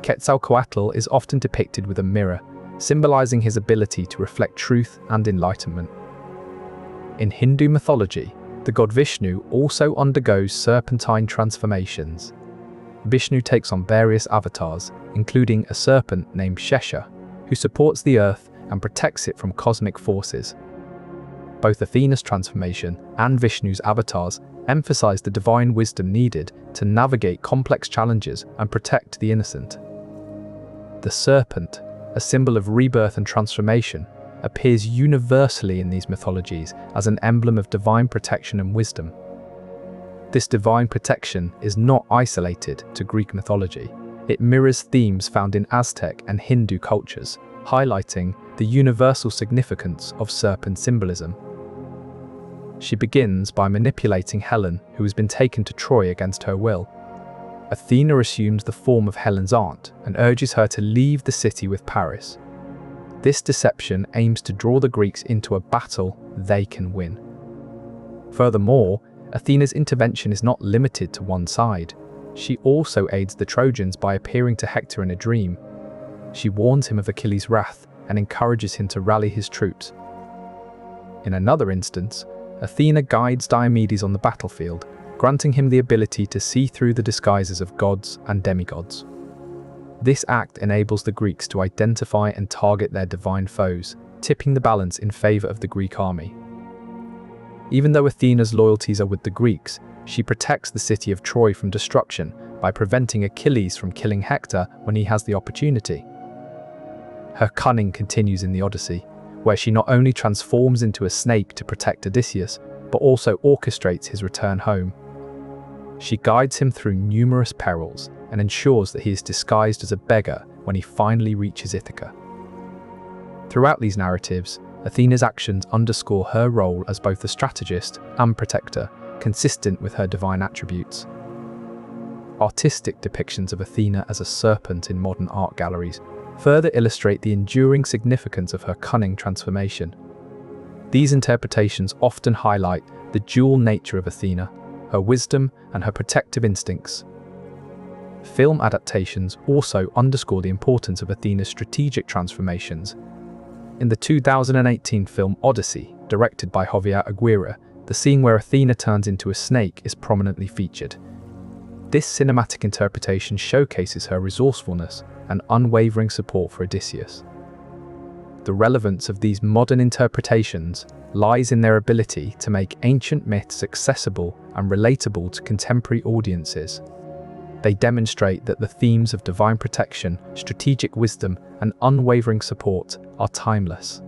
Quetzalcoatl is often depicted with a mirror, symbolizing his ability to reflect truth and enlightenment. In Hindu mythology, the god Vishnu also undergoes serpentine transformations. Vishnu takes on various avatars, including a serpent named Shesha, who supports the earth and protects it from cosmic forces. Both Athena's transformation and Vishnu's avatars emphasize the divine wisdom needed to navigate complex challenges and protect the innocent. The serpent, a symbol of rebirth and transformation, appears universally in these mythologies as an emblem of divine protection and wisdom. This divine protection is not isolated to Greek mythology. It mirrors themes found in Aztec and Hindu cultures, highlighting the universal significance of serpent symbolism. She begins by manipulating Helen, who has been taken to Troy against her will. Athena assumes the form of Helen's aunt and urges her to leave the city with Paris. This deception aims to draw the Greeks into a battle they can win. Furthermore, Athena's intervention is not limited to one side. She also aids the Trojans by appearing to Hector in a dream. She warns him of Achilles' wrath and encourages him to rally his troops. In another instance, Athena guides Diomedes on the battlefield, granting him the ability to see through the disguises of gods and demigods. This act enables the Greeks to identify and target their divine foes, tipping the balance in favor of the Greek army. Even though Athena's loyalties are with the Greeks, she protects the city of Troy from destruction by preventing Achilles from killing Hector when he has the opportunity. Her cunning continues in the Odyssey, where she not only transforms into a snake to protect Odysseus, but also orchestrates his return home. She guides him through numerous perils and ensures that he is disguised as a beggar when he finally reaches Ithaca. Throughout these narratives, Athena's actions underscore her role as both a strategist and protector, consistent with her divine attributes. Artistic depictions of Athena as a serpent in modern art galleries further illustrate the enduring significance of her cunning transformation. These interpretations often highlight the dual nature of Athena, her wisdom and her protective instincts. Film adaptations also underscore the importance of Athena's strategic transformations. In the 2018 film Odyssey, directed by Javier Aguirre, the scene where Athena turns into a snake is prominently featured. This cinematic interpretation showcases her resourcefulness and unwavering support for Odysseus. The relevance of these modern interpretations lies in their ability to make ancient myths accessible and relatable to contemporary audiences. They demonstrate that the themes of divine protection, strategic wisdom, and unwavering support are timeless.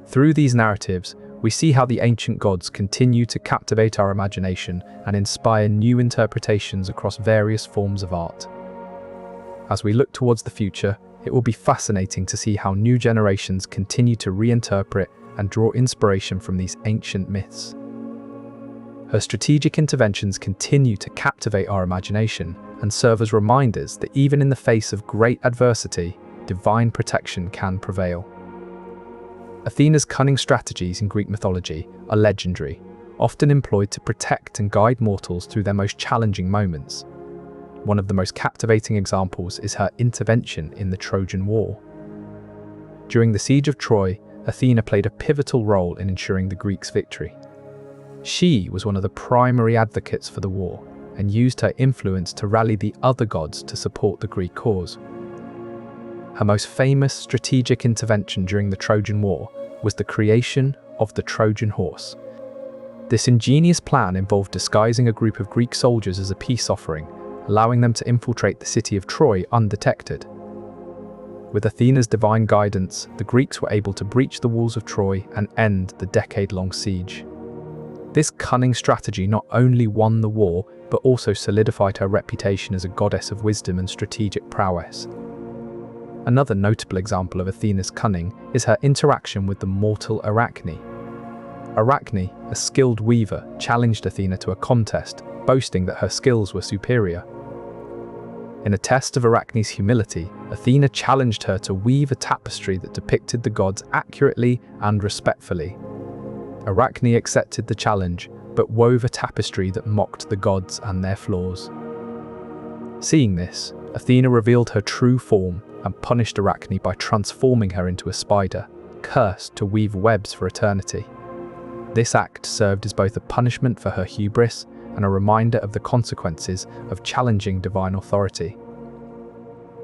Through these narratives, we see how the ancient gods continue to captivate our imagination and inspire new interpretations across various forms of art. As we look towards the future, it will be fascinating to see how new generations continue to reinterpret and draw inspiration from these ancient myths. Her strategic interventions continue to captivate our imagination and serve as reminders that even in the face of great adversity, divine protection can prevail. Athena's cunning strategies in Greek mythology are legendary, often employed to protect and guide mortals through their most challenging moments. One of the most captivating examples is her intervention in the Trojan War. During the siege of Troy, Athena played a pivotal role in ensuring the Greeks' victory. She was one of the primary advocates for the war and used her influence to rally the other gods to support the Greek cause. Her most famous strategic intervention during the Trojan War was the creation of the Trojan horse. This ingenious plan involved disguising a group of Greek soldiers as a peace offering, allowing them to infiltrate the city of Troy undetected. With Athena's divine guidance, the Greeks were able to breach the walls of Troy and end the decade-long siege. This cunning strategy not only won the war, but also solidified her reputation as a goddess of wisdom and strategic prowess. Another notable example of Athena's cunning is her interaction with the mortal Arachne. Arachne, a skilled weaver, challenged Athena to a contest, boasting that her skills were superior. In a test of Arachne's humility, Athena challenged her to weave a tapestry that depicted the gods accurately and respectfully. Arachne accepted the challenge, but wove a tapestry that mocked the gods and their flaws. Seeing this, Athena revealed her true form and punished Arachne by transforming her into a spider, cursed to weave webs for eternity. This act served as both a punishment for her hubris and a reminder of the consequences of challenging divine authority.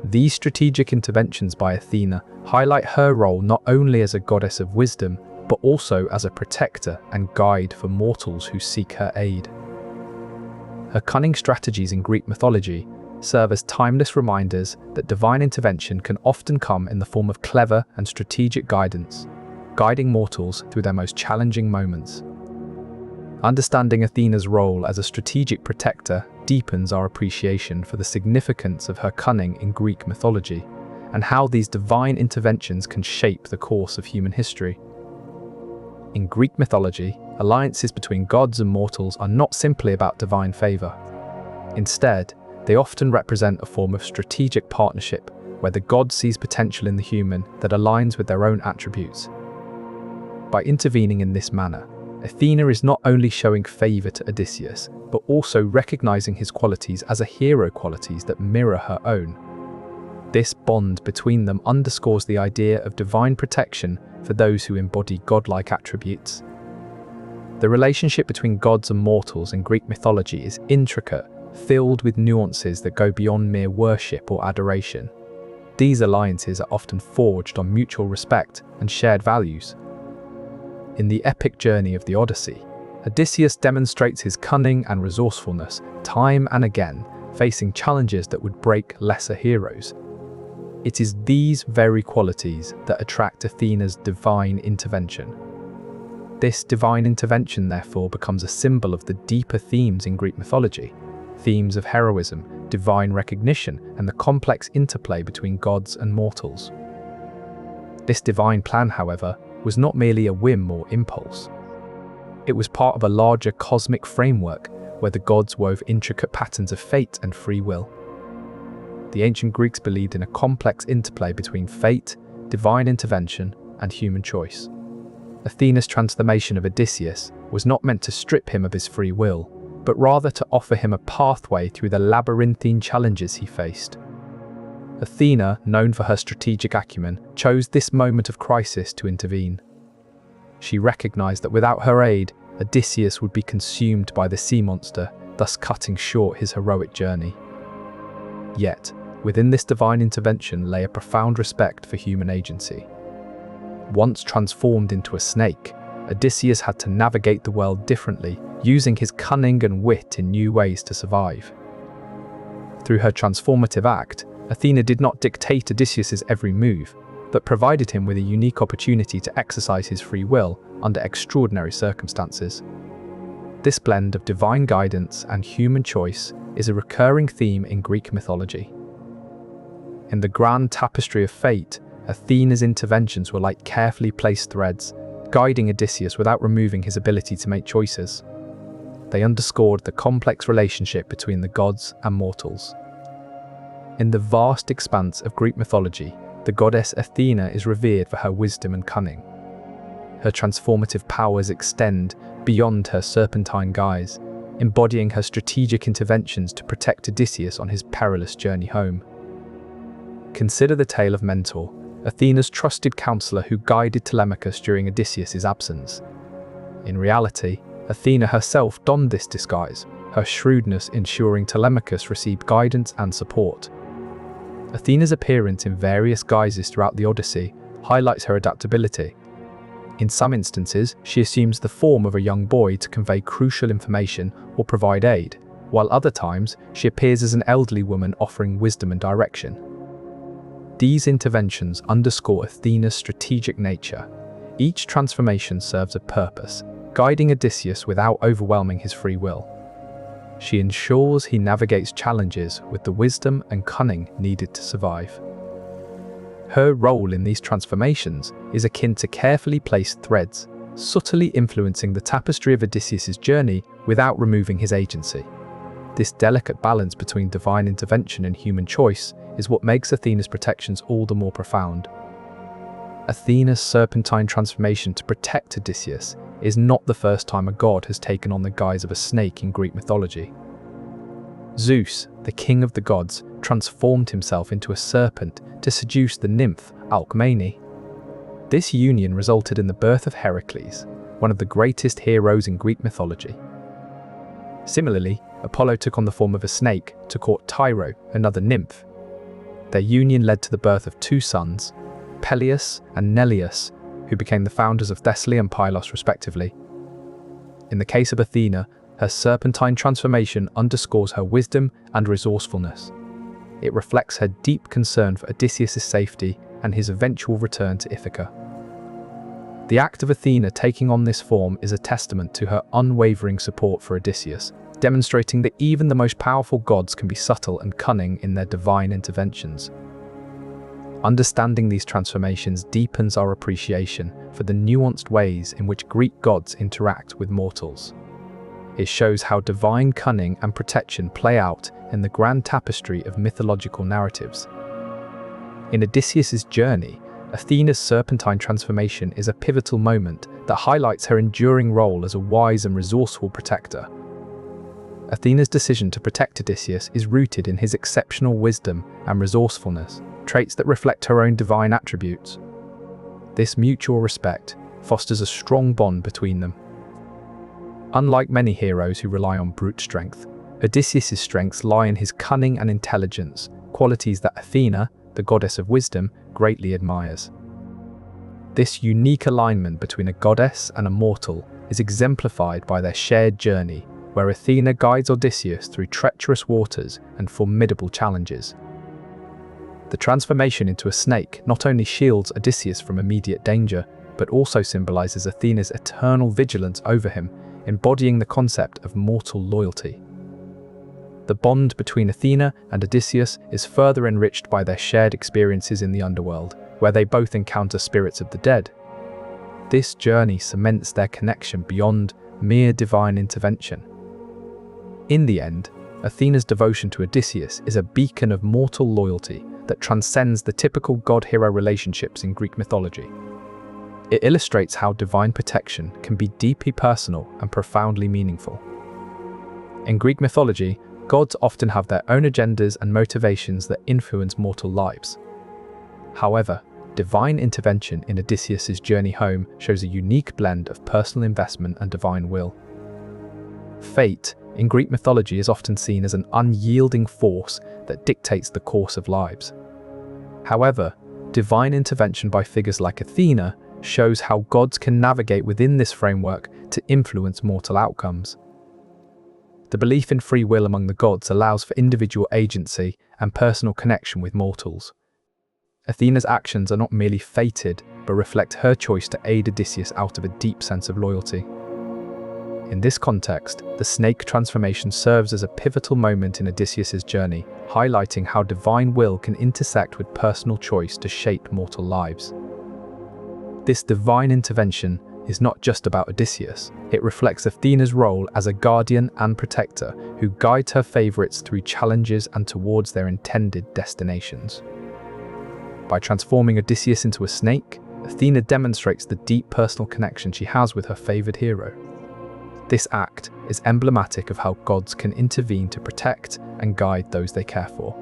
These strategic interventions by Athena highlight her role not only as a goddess of wisdom, but also as a protector and guide for mortals who seek her aid. Her cunning strategies in Greek mythology serve as timeless reminders that divine intervention can often come in the form of clever and strategic guidance, guiding mortals through their most challenging moments. Understanding Athena's role as a strategic protector deepens our appreciation for the significance of her cunning in Greek mythology and how these divine interventions can shape the course of human history. In Greek mythology, alliances between gods and mortals are not simply about divine favor. Instead, they often represent a form of strategic partnership where the god sees potential in the human that aligns with their own attributes. By intervening in this manner, Athena is not only showing favor to Odysseus, but also recognizing his qualities as a hero qualities that mirror her own. This bond between them underscores the idea of divine protection for those who embody godlike attributes. The relationship between gods and mortals in Greek mythology is intricate, filled with nuances that go beyond mere worship or adoration. These alliances are often forged on mutual respect and shared values. In the epic journey of the Odyssey, Odysseus demonstrates his cunning and resourcefulness time and again, facing challenges that would break lesser heroes. It is these very qualities that attract Athena's divine intervention. This divine intervention, therefore, becomes a symbol of the deeper themes in Greek mythology, themes of heroism, divine recognition, and the complex interplay between gods and mortals. This divine plan, however, was not merely a whim or impulse. It was part of a larger cosmic framework where the gods wove intricate patterns of fate and free will. The ancient Greeks believed in a complex interplay between fate, divine intervention, and human choice. Athena's transformation of Odysseus was not meant to strip him of his free will, but rather to offer him a pathway through the labyrinthine challenges he faced. Athena, known for her strategic acumen, chose this moment of crisis to intervene. She recognized that without her aid, Odysseus would be consumed by the sea monster, thus cutting short his heroic journey. Yet, within this divine intervention lay a profound respect for human agency. Once transformed into a snake, Odysseus had to navigate the world differently, using his cunning and wit in new ways to survive. Through her transformative act, Athena did not dictate Odysseus's every move, but provided him with a unique opportunity to exercise his free will under extraordinary circumstances. This blend of divine guidance and human choice is a recurring theme in Greek mythology. In the grand tapestry of fate, Athena's interventions were like carefully placed threads, guiding Odysseus without removing his ability to make choices. They underscored the complex relationship between the gods and mortals. In the vast expanse of Greek mythology, the goddess Athena is revered for her wisdom and cunning. Her transformative powers extend beyond her serpentine guise, embodying her strategic interventions to protect Odysseus on his perilous journey home. Consider the tale of Mentor, Athena's trusted counselor who guided Telemachus during Odysseus's absence. In reality, Athena herself donned this disguise, her shrewdness ensuring Telemachus received guidance and support. Athena's appearance in various guises throughout the Odyssey highlights her adaptability. In some instances, she assumes the form of a young boy to convey crucial information or provide aid, while other times she appears as an elderly woman offering wisdom and direction. These interventions underscore Athena's strategic nature. Each transformation serves a purpose, guiding Odysseus without overwhelming his free will. She ensures he navigates challenges with the wisdom and cunning needed to survive. Her role in these transformations is akin to carefully placed threads, subtly influencing the tapestry of Odysseus' journey without removing his agency. This delicate balance between divine intervention and human choice is what makes Athena's protections all the more profound. Athena's serpentine transformation to protect Odysseus is not the first time a god has taken on the guise of a snake in Greek mythology. Zeus, the king of the gods, transformed himself into a serpent to seduce the nymph Alcmene. This union resulted in the birth of Heracles, one of the greatest heroes in Greek mythology. Similarly, Apollo took on the form of a snake to court Tyro, another nymph. Their union led to the birth of two sons, Peleus and Neleus, who became the founders of Thessaly and Pylos respectively. In the case of Athena, her serpentine transformation underscores her wisdom and resourcefulness. It reflects her deep concern for Odysseus' safety and his eventual return to Ithaca. The act of Athena taking on this form is a testament to her unwavering support for Odysseus, demonstrating that even the most powerful gods can be subtle and cunning in their divine interventions. Understanding these transformations deepens our appreciation for the nuanced ways in which Greek gods interact with mortals. It shows how divine cunning and protection play out in the grand tapestry of mythological narratives. In Odysseus' journey, Athena's serpentine transformation is a pivotal moment that highlights her enduring role as a wise and resourceful protector. Athena's decision to protect Odysseus is rooted in his exceptional wisdom and resourcefulness, traits that reflect her own divine attributes. This mutual respect fosters a strong bond between them. Unlike many heroes who rely on brute strength, Odysseus' strengths lie in his cunning and intelligence, qualities that Athena, the goddess of wisdom, greatly admires. This unique alignment between a goddess and a mortal is exemplified by their shared journey, where Athena guides Odysseus through treacherous waters and formidable challenges. The transformation into a snake not only shields Odysseus from immediate danger, but also symbolizes Athena's eternal vigilance over him, embodying the concept of mortal loyalty. The bond between Athena and Odysseus is further enriched by their shared experiences in the underworld, where they both encounter spirits of the dead. This journey cements their connection beyond mere divine intervention. In the end, Athena's devotion to Odysseus is a beacon of mortal loyalty that transcends the typical god-hero relationships in Greek mythology. It illustrates how divine protection can be deeply personal and profoundly meaningful. In Greek mythology, gods often have their own agendas and motivations that influence mortal lives. However, divine intervention in Odysseus' journey home shows a unique blend of personal investment and divine will. Fate, in Greek mythology, is often seen as an unyielding force that dictates the course of lives. However, divine intervention by figures like Athena shows how gods can navigate within this framework to influence mortal outcomes. The belief in free will among the gods allows for individual agency and personal connection with mortals. Athena's actions are not merely fated, but reflect her choice to aid Odysseus out of a deep sense of loyalty. In this context, the snake transformation serves as a pivotal moment in Odysseus' journey, highlighting how divine will can intersect with personal choice to shape mortal lives. This divine intervention is not just about Odysseus, it reflects Athena's role as a guardian and protector who guides her favorites through challenges and towards their intended destinations. By transforming Odysseus into a snake, Athena demonstrates the deep personal connection she has with her favored hero. This act is emblematic of how gods can intervene to protect and guide those they care for.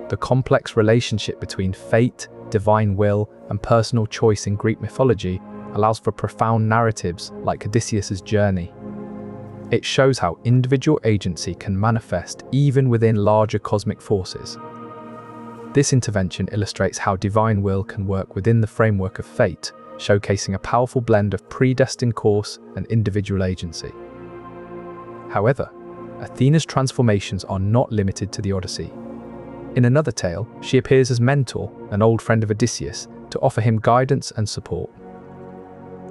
The complex relationship between fate, divine will, and personal choice in Greek mythology allows for profound narratives like Odysseus' journey. It shows how individual agency can manifest even within larger cosmic forces. This intervention illustrates how divine will can work within the framework of fate, showcasing a powerful blend of predestined course and individual agency. However, Athena's transformations are not limited to the Odyssey. In another tale, she appears as Mentor, an old friend of Odysseus, to offer him guidance and support.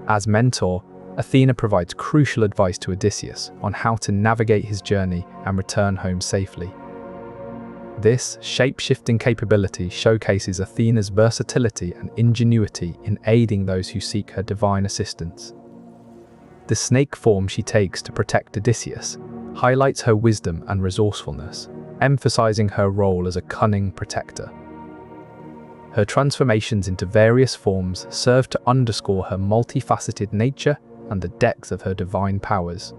As Mentor, Athena provides crucial advice to Odysseus on how to navigate his journey and return home safely. This shape-shifting capability showcases Athena's versatility and ingenuity in aiding those who seek her divine assistance. The snake form she takes to protect Odysseus highlights her wisdom and resourcefulness, emphasizing her role as a cunning protector. Her transformations into various forms serve to underscore her multifaceted nature and the depth of her divine powers.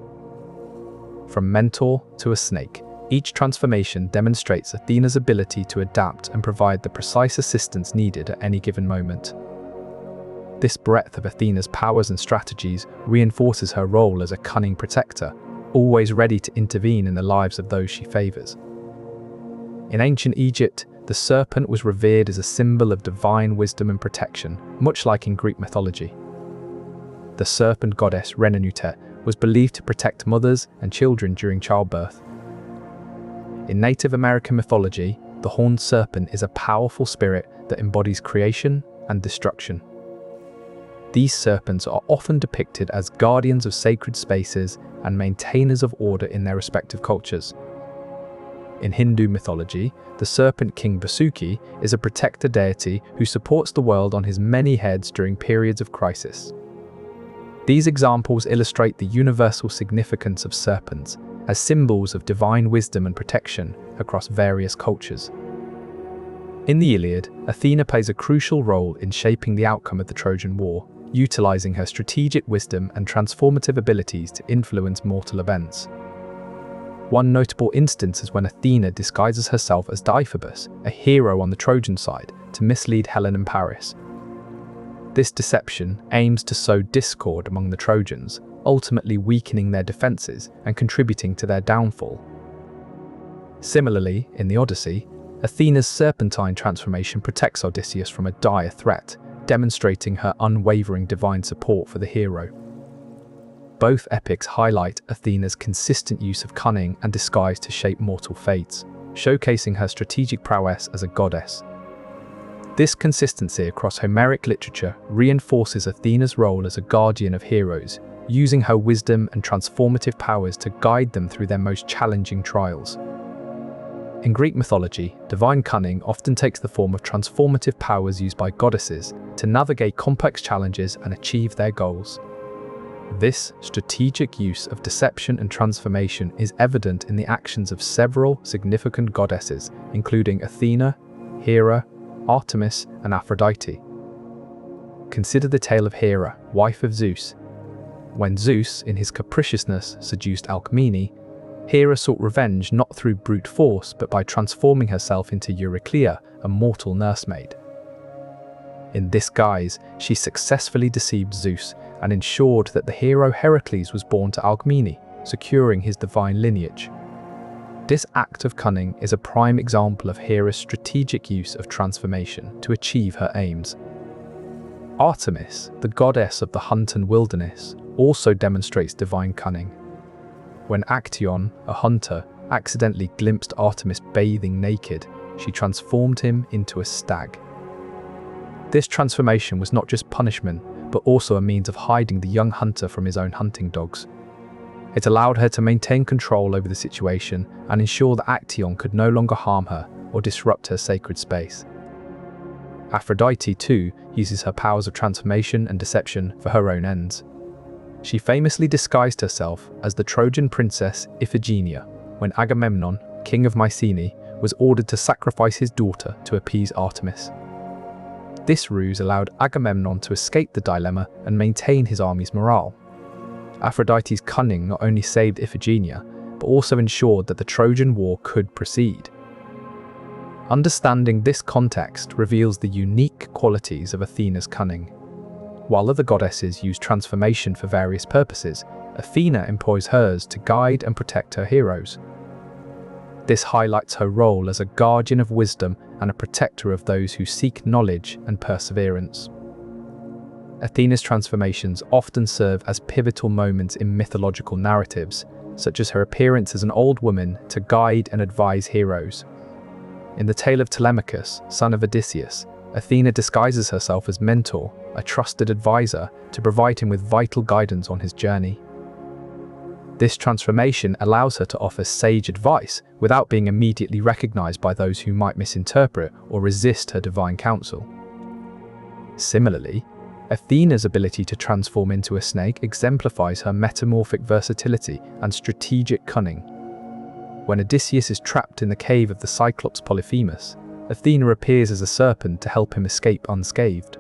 From Mentor to a snake, each transformation demonstrates Athena's ability to adapt and provide the precise assistance needed at any given moment. This breadth of Athena's powers and strategies reinforces her role as a cunning protector, always ready to intervene in the lives of those she favors. In ancient Egypt, the serpent was revered as a symbol of divine wisdom and protection, much like in Greek mythology. The serpent goddess Renenutet was believed to protect mothers and children during childbirth. In Native American mythology, the horned serpent is a powerful spirit that embodies creation and destruction. These serpents are often depicted as guardians of sacred spaces and maintainers of order in their respective cultures. In Hindu mythology, the serpent king Vasuki is a protector deity who supports the world on his many heads during periods of crisis. These examples illustrate the universal significance of serpents as symbols of divine wisdom and protection across various cultures. In the Iliad, Athena plays a crucial role in shaping the outcome of the Trojan War, utilizing her strategic wisdom and transformative abilities to influence mortal events. One notable instance is when Athena disguises herself as Deiphobus, a hero on the Trojan side, to mislead Helen and Paris. This deception aims to sow discord among the Trojans, ultimately weakening their defenses and contributing to their downfall. Similarly, in the Odyssey, Athena's Serpentine transformation protects Odysseus from a dire threat, demonstrating her unwavering divine support for the hero. Both epics highlight Athena's consistent use of cunning and disguise to shape mortal fates, showcasing her strategic prowess as a goddess. This consistency across Homeric literature reinforces Athena's role as a guardian of heroes, using her wisdom and transformative powers to guide them through their most challenging trials. In Greek mythology, divine cunning often takes the form of transformative powers used by goddesses to navigate complex challenges and achieve their goals. This strategic use of deception and transformation is evident in the actions of several significant goddesses, including Athena, Hera, Artemis, and Aphrodite. Consider the tale of Hera, wife of Zeus. When Zeus, in his capriciousness, seduced Alcmene, Hera sought revenge not through brute force but by transforming herself into Euryclea, a mortal nursemaid. In this guise, she successfully deceived Zeus and ensured that the hero Heracles was born to Alcmene, securing his divine lineage. This act of cunning is a prime example of Hera's strategic use of transformation to achieve her aims. Artemis, the goddess of the hunt and wilderness, also demonstrates divine cunning. When Actaeon, a hunter, accidentally glimpsed Artemis bathing naked, she transformed him into a stag. This transformation was not just punishment, but also a means of hiding the young hunter from his own hunting dogs. It allowed her to maintain control over the situation and ensure that Actaeon could no longer harm her or disrupt her sacred space. Aphrodite, too, uses her powers of transformation and deception for her own ends. She famously disguised herself as the Trojan princess Iphigenia when Agamemnon, king of Mycenae, was ordered to sacrifice his daughter to appease Artemis. This ruse allowed Agamemnon to escape the dilemma and maintain his army's morale. Aphrodite's cunning not only saved Iphigenia, but also ensured that the Trojan War could proceed. Understanding this context reveals the unique qualities of Athena's cunning. While other goddesses use transformation for various purposes, Athena employs hers to guide and protect her heroes. This highlights her role as a guardian of wisdom and a protector of those who seek knowledge and perseverance. Athena's transformations often serve as pivotal moments in mythological narratives, such as her appearance as an old woman to guide and advise heroes. In the tale of Telemachus, son of Odysseus, Athena disguises herself as mentor, a trusted advisor, to provide him with vital guidance on his journey. This transformation allows her to offer sage advice without being immediately recognized by those who might misinterpret or resist her divine counsel. Similarly, Athena's ability to transform into a snake exemplifies her metamorphic versatility and strategic cunning. When Odysseus is trapped in the cave of the Cyclops Polyphemus, Athena appears as a serpent to help him escape unscathed.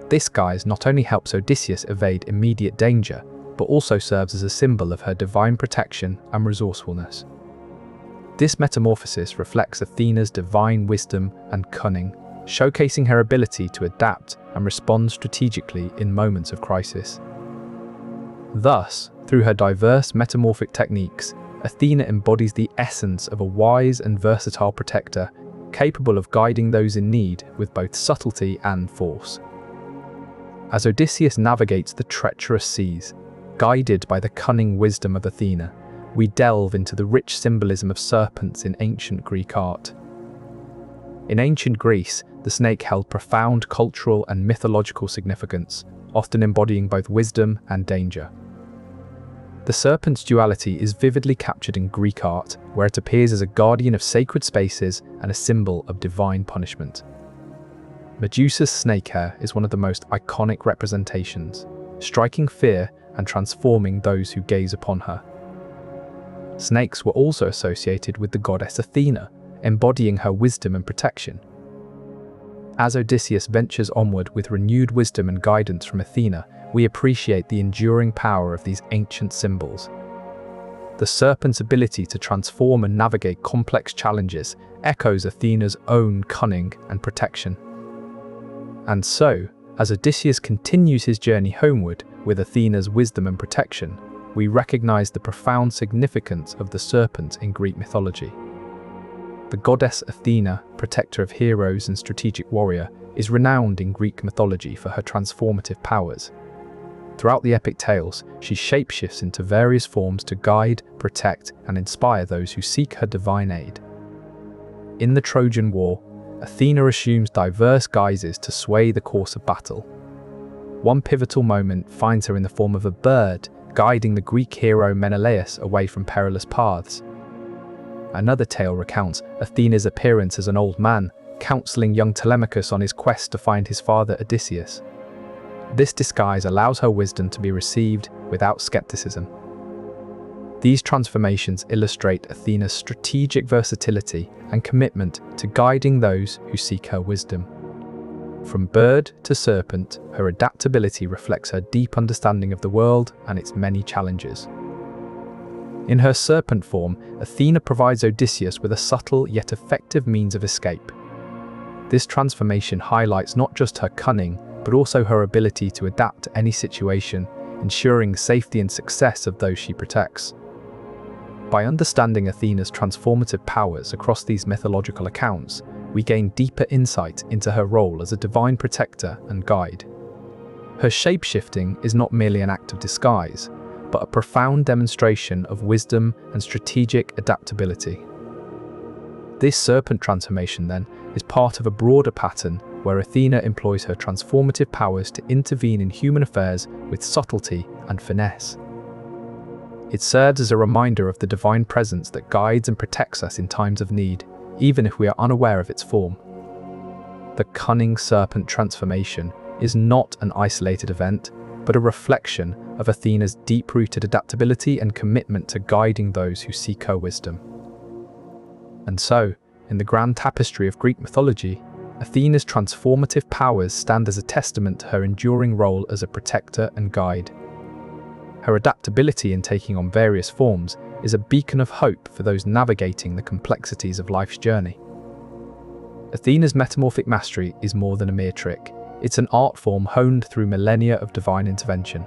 This guise not only helps Odysseus evade immediate danger, but also serves as a symbol of her divine protection and resourcefulness. This metamorphosis reflects Athena's divine wisdom and cunning, showcasing her ability to adapt and respond strategically in moments of crisis. Thus, through her diverse metamorphic techniques, Athena embodies the essence of a wise and versatile protector, capable of guiding those in need with both subtlety and force. As Odysseus navigates the treacherous seas, guided by the cunning wisdom of Athena, we delve into the rich symbolism of serpents in ancient Greek art. In ancient Greece, the snake held profound cultural and mythological significance, often embodying both wisdom and danger. The serpent's duality is vividly captured in Greek art, where it appears as a guardian of sacred spaces and a symbol of divine punishment. Medusa's snake hair is one of the most iconic representations, striking fear and transforming those who gaze upon her. Snakes were also associated with the goddess Athena, embodying her wisdom and protection. As Odysseus ventures onward with renewed wisdom and guidance from Athena, we appreciate the enduring power of these ancient symbols. The serpent's ability to transform and navigate complex challenges echoes Athena's own cunning and protection. And so, as Odysseus continues his journey homeward with Athena's wisdom and protection, we recognize the profound significance of the serpent in Greek mythology. The goddess Athena, protector of heroes and strategic warrior, is renowned in Greek mythology for her transformative powers. Throughout the epic tales, she shapeshifts into various forms to guide, protect, and inspire those who seek her divine aid. In the Trojan War, Athena assumes diverse guises to sway the course of battle. One pivotal moment finds her in the form of a bird, guiding the Greek hero Menelaus away from perilous paths. Another tale recounts Athena's appearance as an old man, counseling young Telemachus on his quest to find his father Odysseus. This disguise allows her wisdom to be received without skepticism. These transformations illustrate Athena's strategic versatility and commitment to guiding those who seek her wisdom. From bird to serpent, her adaptability reflects her deep understanding of the world and its many challenges. In her serpent form, Athena provides Odysseus with a subtle yet effective means of escape. This transformation highlights not just her cunning, but also her ability to adapt to any situation, ensuring safety and success of those she protects. By understanding Athena's transformative powers across these mythological accounts, we gain deeper insight into her role as a divine protector and guide. Her shape-shifting is not merely an act of disguise, but a profound demonstration of wisdom and strategic adaptability. This serpent transformation, then, is part of a broader pattern where Athena employs her transformative powers to intervene in human affairs with subtlety and finesse. It serves as a reminder of the divine presence that guides and protects us in times of need, even if we are unaware of its form. The cunning serpent transformation is not an isolated event, but a reflection of Athena's deep-rooted adaptability and commitment to guiding those who seek her wisdom. And so, in the grand tapestry of Greek mythology, Athena's transformative powers stand as a testament to her enduring role as a protector and guide. Her adaptability in taking on various forms is a beacon of hope for those navigating the complexities of life's journey. Athena's metamorphic mastery is more than a mere trick. It's an art form honed through millennia of divine intervention.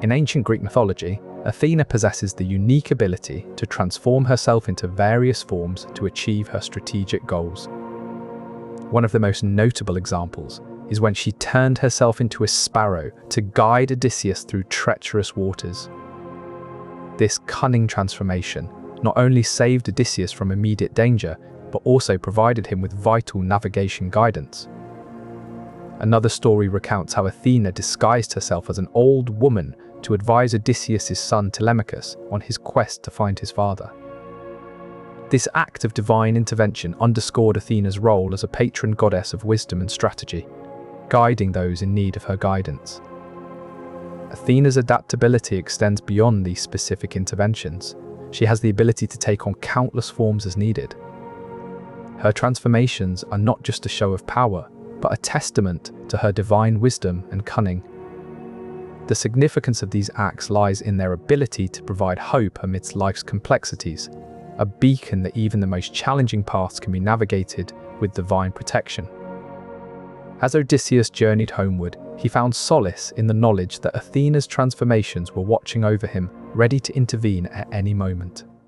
In ancient Greek mythology, Athena possesses the unique ability to transform herself into various forms to achieve her strategic goals. One of the most notable examples is when she turned herself into a sparrow to guide Odysseus through treacherous waters. This cunning transformation not only saved Odysseus from immediate danger, but also provided him with vital navigation guidance. Another story recounts how Athena disguised herself as an old woman to advise Odysseus' son Telemachus on his quest to find his father. This act of divine intervention underscored Athena's role as a patron goddess of wisdom and strategy, guiding those in need of her guidance. Athena's adaptability extends beyond these specific interventions. She has the ability to take on countless forms as needed. Her transformations are not just a show of power, but a testament to her divine wisdom and cunning. The significance of these acts lies in their ability to provide hope amidst life's complexities, a beacon that even the most challenging paths can be navigated with divine protection. As Odysseus journeyed homeward, he found solace in the knowledge that Athena's transformations were watching over him, ready to intervene at any moment.